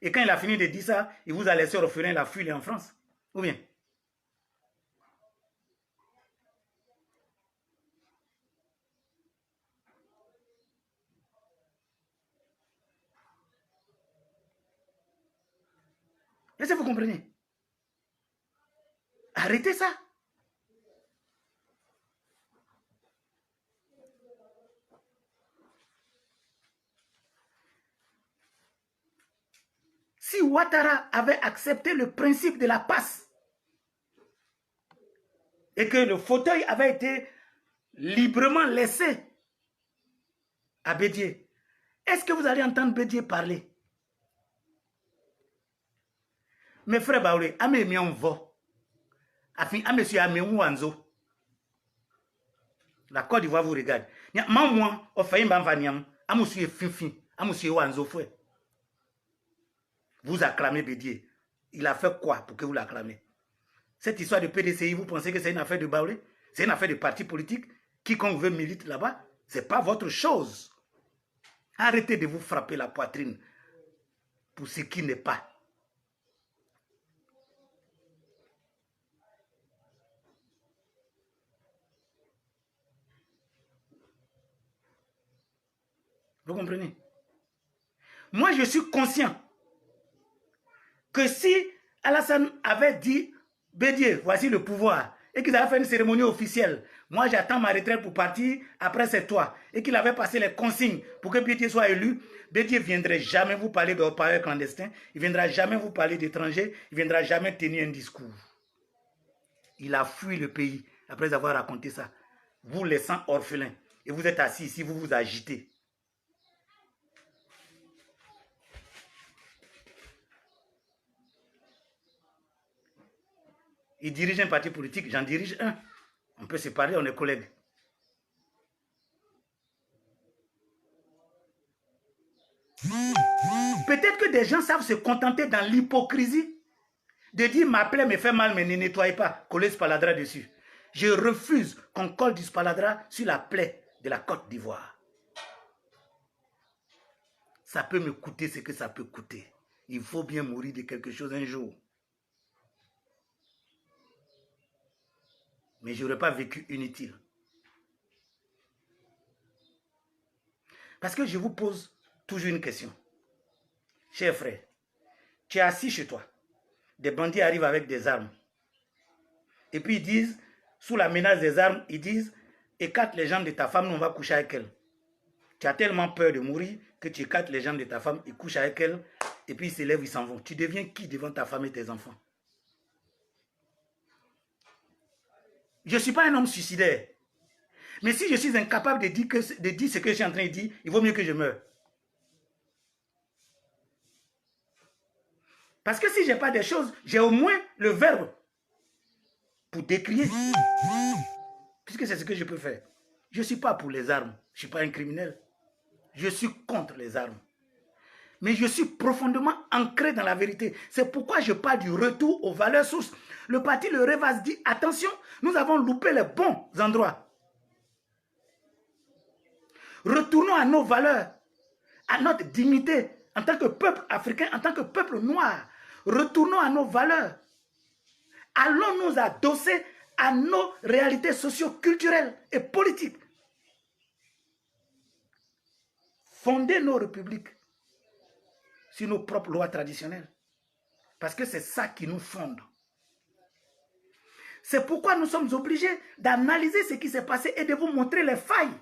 Speaker 2: Et quand il a fini de dire ça, il vous a laissé orphelin, il a fui, il est en France. Ou bien? Est-ce que vous comprenez? Arrêtez ça. Si Ouattara avait accepté le principe de la passe et que le fauteuil avait été librement laissé à Bédié, est-ce que vous allez entendre Bédié parler? Mes frères Baoulé, à mes miens vo, à monsieur Améou Anzo, la Côte d'Ivoire vous regarde. Moi, au fait, à monsieur Fifi, à monsieur Wanzo Fouet. Vous acclamez Bédié. Il a fait quoi pour que vous l'acclamez? Cette histoire de PDCI, vous pensez que c'est une affaire de Baoulé? C'est une affaire de parti politique? Quiconque veut militer là-bas, ce n'est pas votre chose. Arrêtez de vous frapper la poitrine pour ce qui n'est pas. Vous comprenez? Moi, je suis conscient que si Alassane avait dit, Bédié, voici le pouvoir, et qu'ils avaient fait une cérémonie officielle, moi j'attends ma retraite pour partir, après c'est toi, et qu'il avait passé les consignes pour que Bédié soit élu, Bédié ne viendrait jamais vous parler de haut-parleur clandestin, il ne viendra jamais vous parler d'étrangers, il ne viendra jamais tenir un discours. Il a fui le pays après avoir raconté ça, vous laissant orphelin, et vous êtes assis ici, vous vous agitez. Il dirige un parti politique, j'en dirige un. On peut se parler, on est collègues. Peut-être que des gens savent se contenter dans l'hypocrisie de dire ma plaie me fait mal mais ne nettoyez pas, collez spaladrap dessus. Je refuse qu'on colle du spaladrap sur la plaie de la Côte d'Ivoire. Ça peut me coûter ce que ça peut coûter. Il faut bien mourir de quelque chose un jour. Mais je n'aurais pas vécu inutile. Parce que je vous pose toujours une question. Cher frère, tu es assis chez toi. Des bandits arrivent avec des armes. Et puis ils disent, sous la menace des armes, ils disent, écarte les jambes de ta femme, on va coucher avec elle. Tu as tellement peur de mourir que tu écartes les jambes de ta femme, ils couchent avec elle, et puis ils se lèvent, ils s'en vont. Tu deviens qui devant ta femme et tes enfants? Je ne suis pas un homme suicidaire. Mais si je suis incapable de dire ce que je suis en train de dire, il vaut mieux que je meure. Parce que si je n'ai pas des choses, j'ai au moins le verbe pour décrier. Puisque c'est ce que je peux faire. Je ne suis pas pour les armes. Je ne suis pas un criminel. Je suis contre les armes. Mais je suis profondément ancré dans la vérité. C'est pourquoi je parle du retour aux valeurs sources. Le parti Le Revas dit, attention, nous avons loupé les bons endroits. Retournons à nos valeurs, à notre dignité en tant que peuple africain, en tant que peuple noir. Retournons à nos valeurs. Allons nous adosser à nos réalités socio-culturelles et politiques. Fonder nos républiques sur nos propres lois traditionnelles. Parce que c'est ça qui nous fonde. C'est pourquoi nous sommes obligés d'analyser ce qui s'est passé et de vous montrer les failles.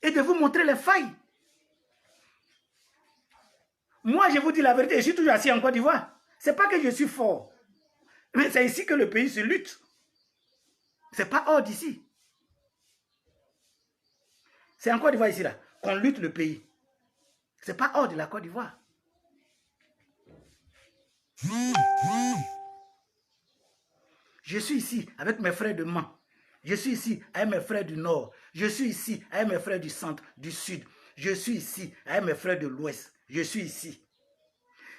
Speaker 2: Et de vous montrer les failles. Moi, je vous dis la vérité, je suis toujours assis en Côte d'Ivoire. Ce n'est pas que je suis fort. Mais c'est ici que le pays se lutte. Ce n'est pas hors d'ici. C'est en Côte d'Ivoire ici, là, qu'on lutte le pays. Ce n'est pas hors de la Côte d'Ivoire. Je suis ici avec mes frères de Mans. Je suis ici avec mes frères du Nord. Je suis ici avec mes frères du Centre, du Sud. Je suis ici avec mes frères de l'Ouest. Je suis ici.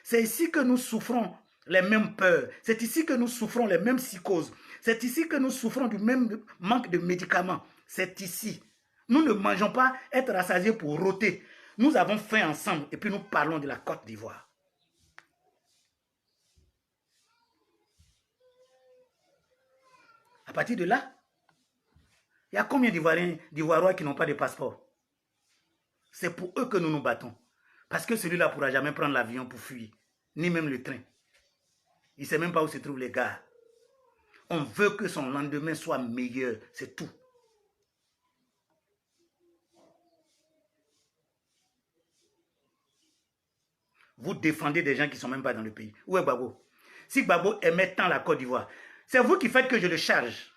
Speaker 2: C'est ici que nous souffrons les mêmes peurs. C'est ici que nous souffrons les mêmes psychoses. C'est ici que nous souffrons du même manque de médicaments. C'est ici. Nous ne mangeons pas être rassasiés pour rôter. Nous avons faim ensemble et puis nous parlons de la Côte d'Ivoire. À partir de là, il y a combien d'Ivoiriens qui n'ont pas de passeport? C'est pour eux que nous nous battons. Parce que celui-là ne pourra jamais prendre l'avion pour fuir, ni même le train. Il ne sait même pas où se trouvent les gars. On veut que son lendemain soit meilleur, c'est tout. Vous défendez des gens qui ne sont même pas dans le pays. Où est Gbagbo? Si Gbagbo aimait tant la Côte d'Ivoire, c'est vous qui faites que je le charge.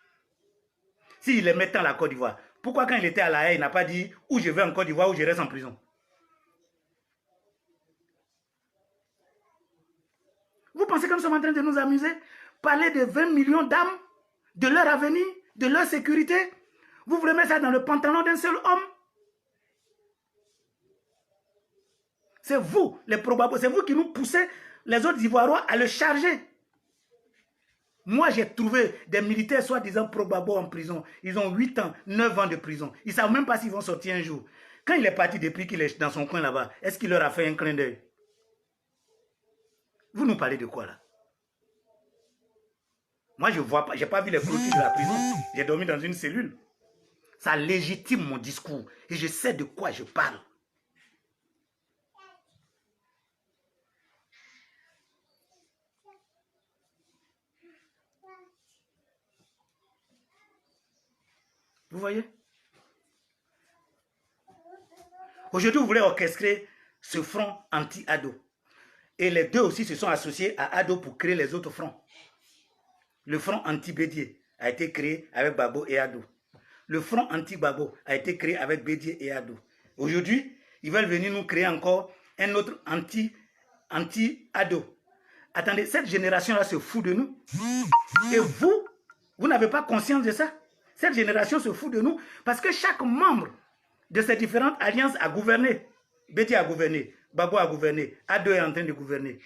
Speaker 2: S'il aimait tant la Côte d'Ivoire, pourquoi quand il était à La Haye, il n'a pas dit où je vais en Côte d'Ivoire ou je reste en prison? Vous pensez que nous sommes en train de nous amuser? Parler de 20 millions d'âmes, de leur avenir, de leur sécurité? Vous voulez mettre ça dans le pantalon d'un seul homme? C'est vous, les probables, c'est vous qui nous poussez, les autres Ivoiriens, à le charger. Moi, j'ai trouvé des militaires soi-disant probabo en prison. Ils ont 8 ans, 9 ans de prison. Ils ne savent même pas s'ils vont sortir un jour. Quand il est parti depuis qu'il est dans son coin là-bas, est-ce qu'il leur a fait un clin d'œil? Vous nous parlez de quoi là? Moi, je vois pas, j'ai pas vu les clôtures de la prison. J'ai dormi dans une cellule. Ça légitime mon discours. Et je sais de quoi je parle. Vous voyez? Aujourd'hui, vous voulez orchestrer ce front anti-Ado. Et les deux aussi se sont associés à Ado pour créer les autres fronts. Le front anti-Bédié a été créé avec Gbagbo et Ado. Le front anti-Gbagbo a été créé avec Bédié et Ado. Aujourd'hui, ils veulent venir nous créer encore un autre anti-Ado. Attendez, cette génération-là se fout de nous. Et vous n'avez pas conscience de ça? Cette génération se fout de nous parce que chaque membre de ces différentes alliances a gouverné. Bédié a gouverné, Gbagbo a gouverné, Ado est en train de gouverner.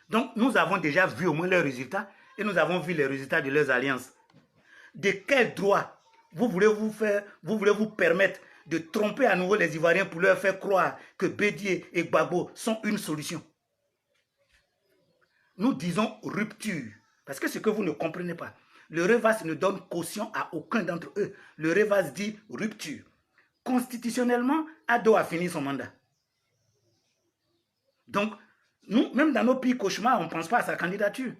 Speaker 2: Donc, nous avons déjà vu au moins leurs résultats et nous avons vu les résultats de leurs alliances. De quel droit vous voulez vous permettre de tromper à nouveau les Ivoiriens pour leur faire croire que Bédié et Gbagbo sont une solution? Nous disons rupture. Parce que ce que vous ne comprenez pas, le REVAS ne donne caution à aucun d'entre eux. Le REVAS dit rupture. Constitutionnellement, Ado a fini son mandat. Donc, nous, même dans nos pires cauchemars, on ne pense pas à sa candidature.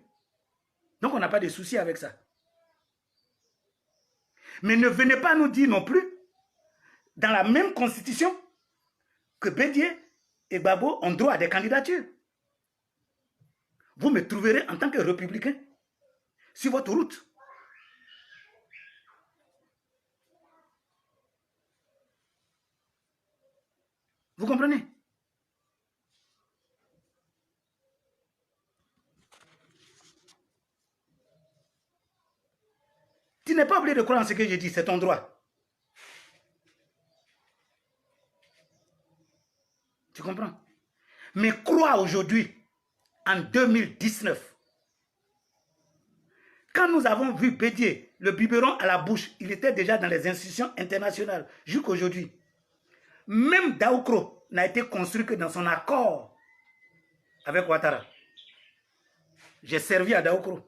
Speaker 2: Donc, on n'a pas de souci avec ça. Mais ne venez pas nous dire non plus, dans la même constitution, que Bédié et Gbagbo ont droit à des candidatures. Vous me trouverez en tant que républicain sur votre route. Vous comprenez? Tu n'es pas obligé de croire en ce que je dis, c'est ton droit. Tu comprends? Mais crois aujourd'hui, en 2019, quand nous avons vu Bédié, le biberon à la bouche, il était déjà dans les institutions internationales, jusqu'aujourd'hui. Même Daoukro n'a été construit que dans son accord avec Ouattara. J'ai servi à Daoukro.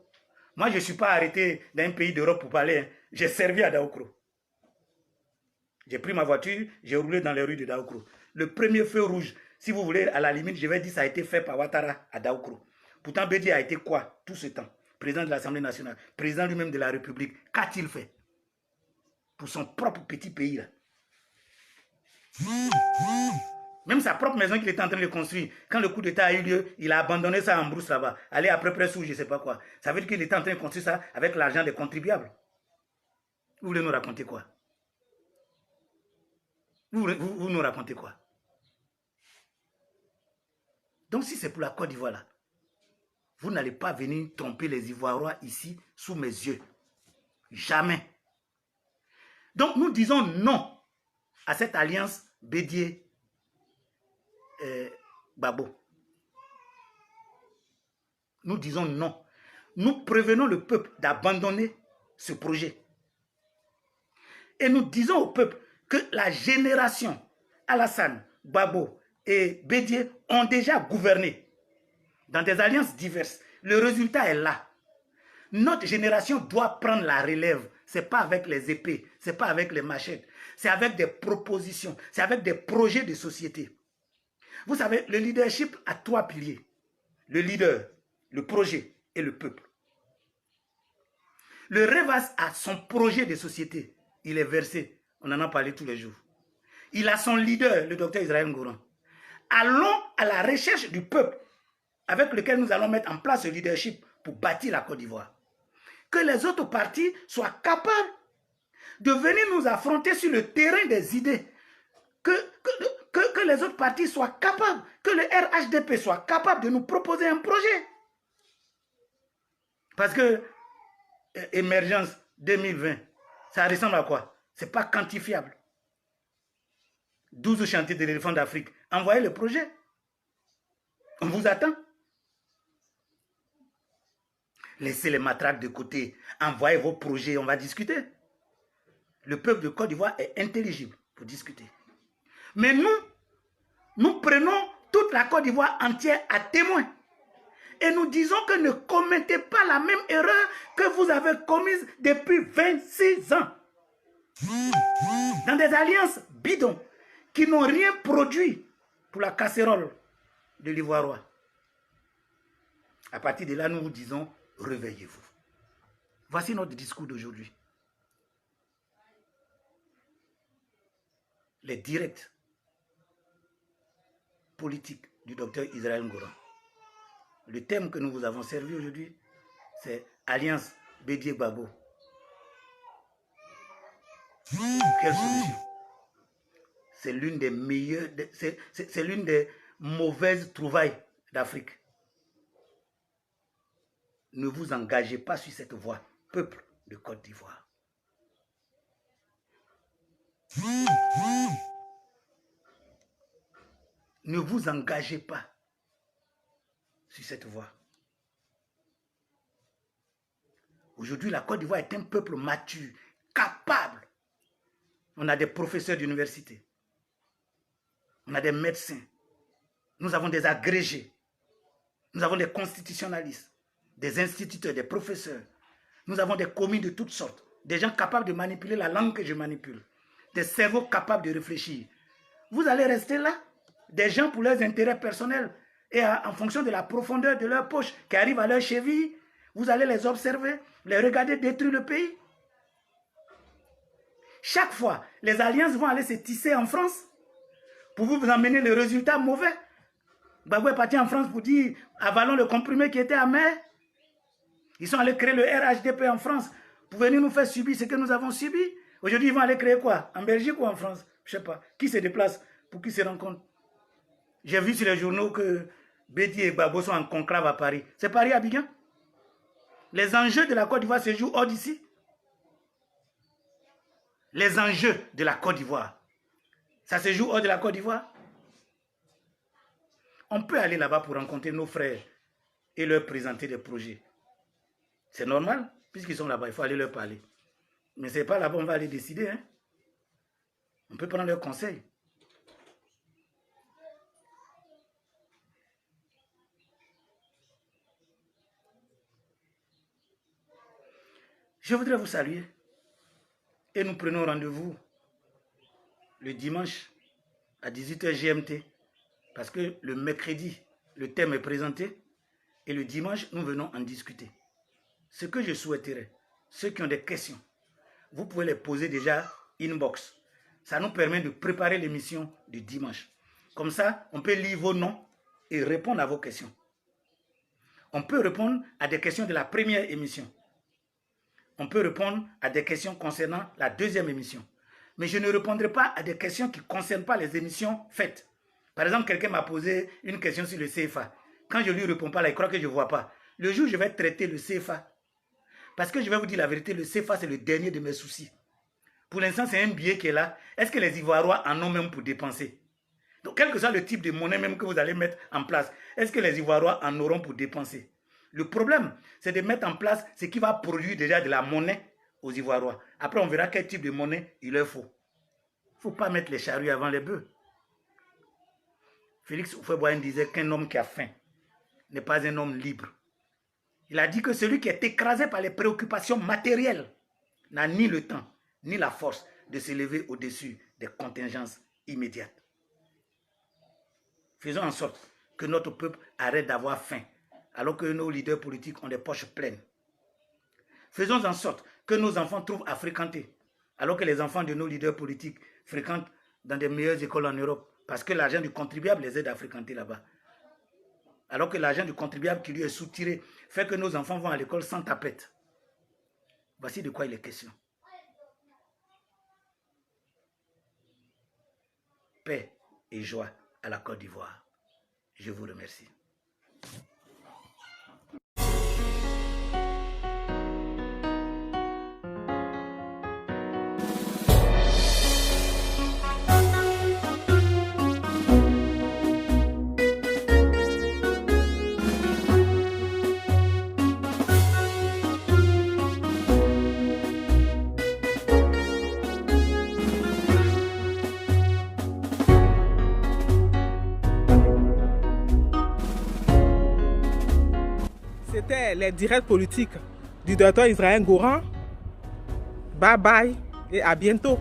Speaker 2: Moi, je ne suis pas arrêté dans un pays d'Europe pour parler. Hein. J'ai servi à Daoukro. J'ai pris ma voiture, j'ai roulé dans les rues de Daoukro. Le premier feu rouge, si vous voulez, à la limite, je vais dire ça a été fait par Ouattara à Daoukro. Pourtant, Bédié a été quoi tout ce temps? Président de l'Assemblée nationale, président lui-même de la République. Qu'a-t-il fait pour son propre petit pays là? Même sa propre maison qu'il était en train de construire, quand le coup d'État a eu lieu, il a abandonné ça en brousse là-bas. Aller après presse ou je ne sais pas quoi. Ça veut dire qu'il était en train de construire ça avec l'argent des contribuables. Vous voulez nous raconter quoi? Vous nous racontez quoi? Donc si c'est pour la Côte d'Ivoire là, vous n'allez pas venir tromper les Ivoiriens ici sous mes yeux. Jamais. Donc nous disons non à cette alliance Bédié Gbagbo. Nous disons non. nous prévenons le peuple d'abandonner ce projet. Et nous disons au peuple que la génération Alassane, Gbagbo et Bédié ont déjà gouverné dans des alliances diverses. Le résultat est là. Notre génération doit prendre la relève. Ce n'est pas avec les épées, ce n'est pas avec les machettes. C'est avec des propositions, c'est avec des projets de société. Vous savez, le leadership a 3 piliers. Le leader, le projet et le peuple. Le Revas a son projet de société. Il est versé. On en a parlé tous les jours. Il a son leader, le docteur Israël Ngouran. Allons à la recherche du peuple avec lequel nous allons mettre en place ce leadership pour bâtir la Côte d'Ivoire. Que les autres partis soient capables de venir nous affronter sur le terrain des idées. Que les autres partis soient capables, que le RHDP soit capable de nous proposer un projet. Parce que émergence 2020, ça ressemble à quoi? Ce n'est pas quantifiable. 12 chantiers de l'éléphant d'Afrique. Envoyez le projet. On vous attend. Laissez les matraques de côté. Envoyez vos projets, on va discuter. Le peuple de Côte d'Ivoire est intelligible pour discuter. Mais nous prenons toute la Côte d'Ivoire entière à témoin. Et nous disons que ne commettez pas la même erreur que vous avez commise depuis 26 ans. Dans des alliances bidons qui n'ont rien produit pour la casserole de l'Ivoirois. À partir de là, nous vous disons, réveillez-vous. Voici notre discours d'aujourd'hui. Les directs politiques du docteur Israël Ngouran. Le thème que nous vous avons servi aujourd'hui, c'est Alliance Bédié-Gbagbo. Quelle solution? C'est l'une des meilleures, c'est l'une des mauvaises trouvailles d'Afrique. Ne vous engagez pas sur cette voie, peuple de Côte d'Ivoire. Ne vous engagez pas sur cette voie. Aujourd'hui, la Côte d'Ivoire est un peuple mature, capable. On a des professeurs d'université. On a des médecins. Nous avons des agrégés. Nous avons des constitutionnalistes, des instituteurs, des professeurs. Nous avons des commis de toutes sortes. Des gens capables de manipuler la langue que je manipule. Des cerveaux capables de réfléchir. Vous allez rester là, des gens pour leurs intérêts personnels et en fonction de la profondeur de leur poche qui arrive à leur cheville, vous allez les observer, les regarder détruire le pays. Chaque fois, les alliances vont aller se tisser en France pour vous emmener le résultat mauvais. Gbagbo est parti en France pour dire avalons le comprimé qui était amer. Ils sont allés créer le RHDP en France pour venir nous faire subir ce que nous avons subi. Aujourd'hui, ils vont aller créer quoi? En Belgique ou en France? Je ne sais pas. Qui se déplace pour qui se rencontre? J'ai vu sur les journaux que Bédié et Gbagbo sont en conclave à Paris. C'est Paris, Abidjan? Les enjeux de la Côte d'Ivoire se jouent hors d'ici. Les enjeux de la Côte d'Ivoire, ça se joue hors de la Côte d'Ivoire. On peut aller là-bas pour rencontrer nos frères et leur présenter des projets. C'est normal, puisqu'ils sont là-bas, il faut aller leur parler. Mais ce n'est pas là-bas on va aller décider. Hein? On peut prendre leurs conseils. Je voudrais vous saluer et nous prenons rendez-vous le dimanche à 18h GMT parce que le mercredi, le thème est présenté et le dimanche, nous venons en discuter. Ce que je souhaiterais, ceux qui ont des questions, vous pouvez les poser déjà inbox. Ça nous permet de préparer l'émission du dimanche. Comme ça, on peut lire vos noms et répondre à vos questions. On peut répondre à des questions de la première émission. On peut répondre à des questions concernant la deuxième émission. Mais je ne répondrai pas à des questions qui ne concernent pas les émissions faites. Par exemple, quelqu'un m'a posé une question sur le CFA. Quand je ne lui réponds pas, là, il croit que je ne vois pas. Le jour où je vais traiter le CFA, parce que je vais vous dire la vérité, le CFA, c'est le dernier de mes soucis. Pour l'instant, c'est un billet qui est là. Est-ce que les Ivoiriens en ont même pour dépenser? Donc, quel que soit le type de monnaie même que vous allez mettre en place, est-ce que les Ivoiriens en auront pour dépenser? Le problème, c'est de mettre en place ce qui va produire déjà de la monnaie aux Ivoiriens. Après, on verra quel type de monnaie il leur faut. Il ne faut pas mettre les charrues avant les bœufs. Félix Houphouët-Boigny disait qu'un homme qui a faim n'est pas un homme libre. Il a dit que celui qui est écrasé par les préoccupations matérielles n'a ni le temps, ni la force de s'élever au-dessus des contingences immédiates. Faisons en sorte que notre peuple arrête d'avoir faim, alors que nos leaders politiques ont des poches pleines. Faisons en sorte que nos enfants trouvent à fréquenter, alors que les enfants de nos leaders politiques fréquentent dans des meilleures écoles en Europe, parce que l'argent du contribuable les aide à fréquenter là-bas. Alors que l'argent du contribuable qui lui est soutiré fait que nos enfants vont à l'école sans tapette. Voici de quoi il est question. Paix et joie à la Côte d'Ivoire. Je vous remercie.
Speaker 1: C'était les directs politiques du docteur Israël Goran. Bye bye et à bientôt.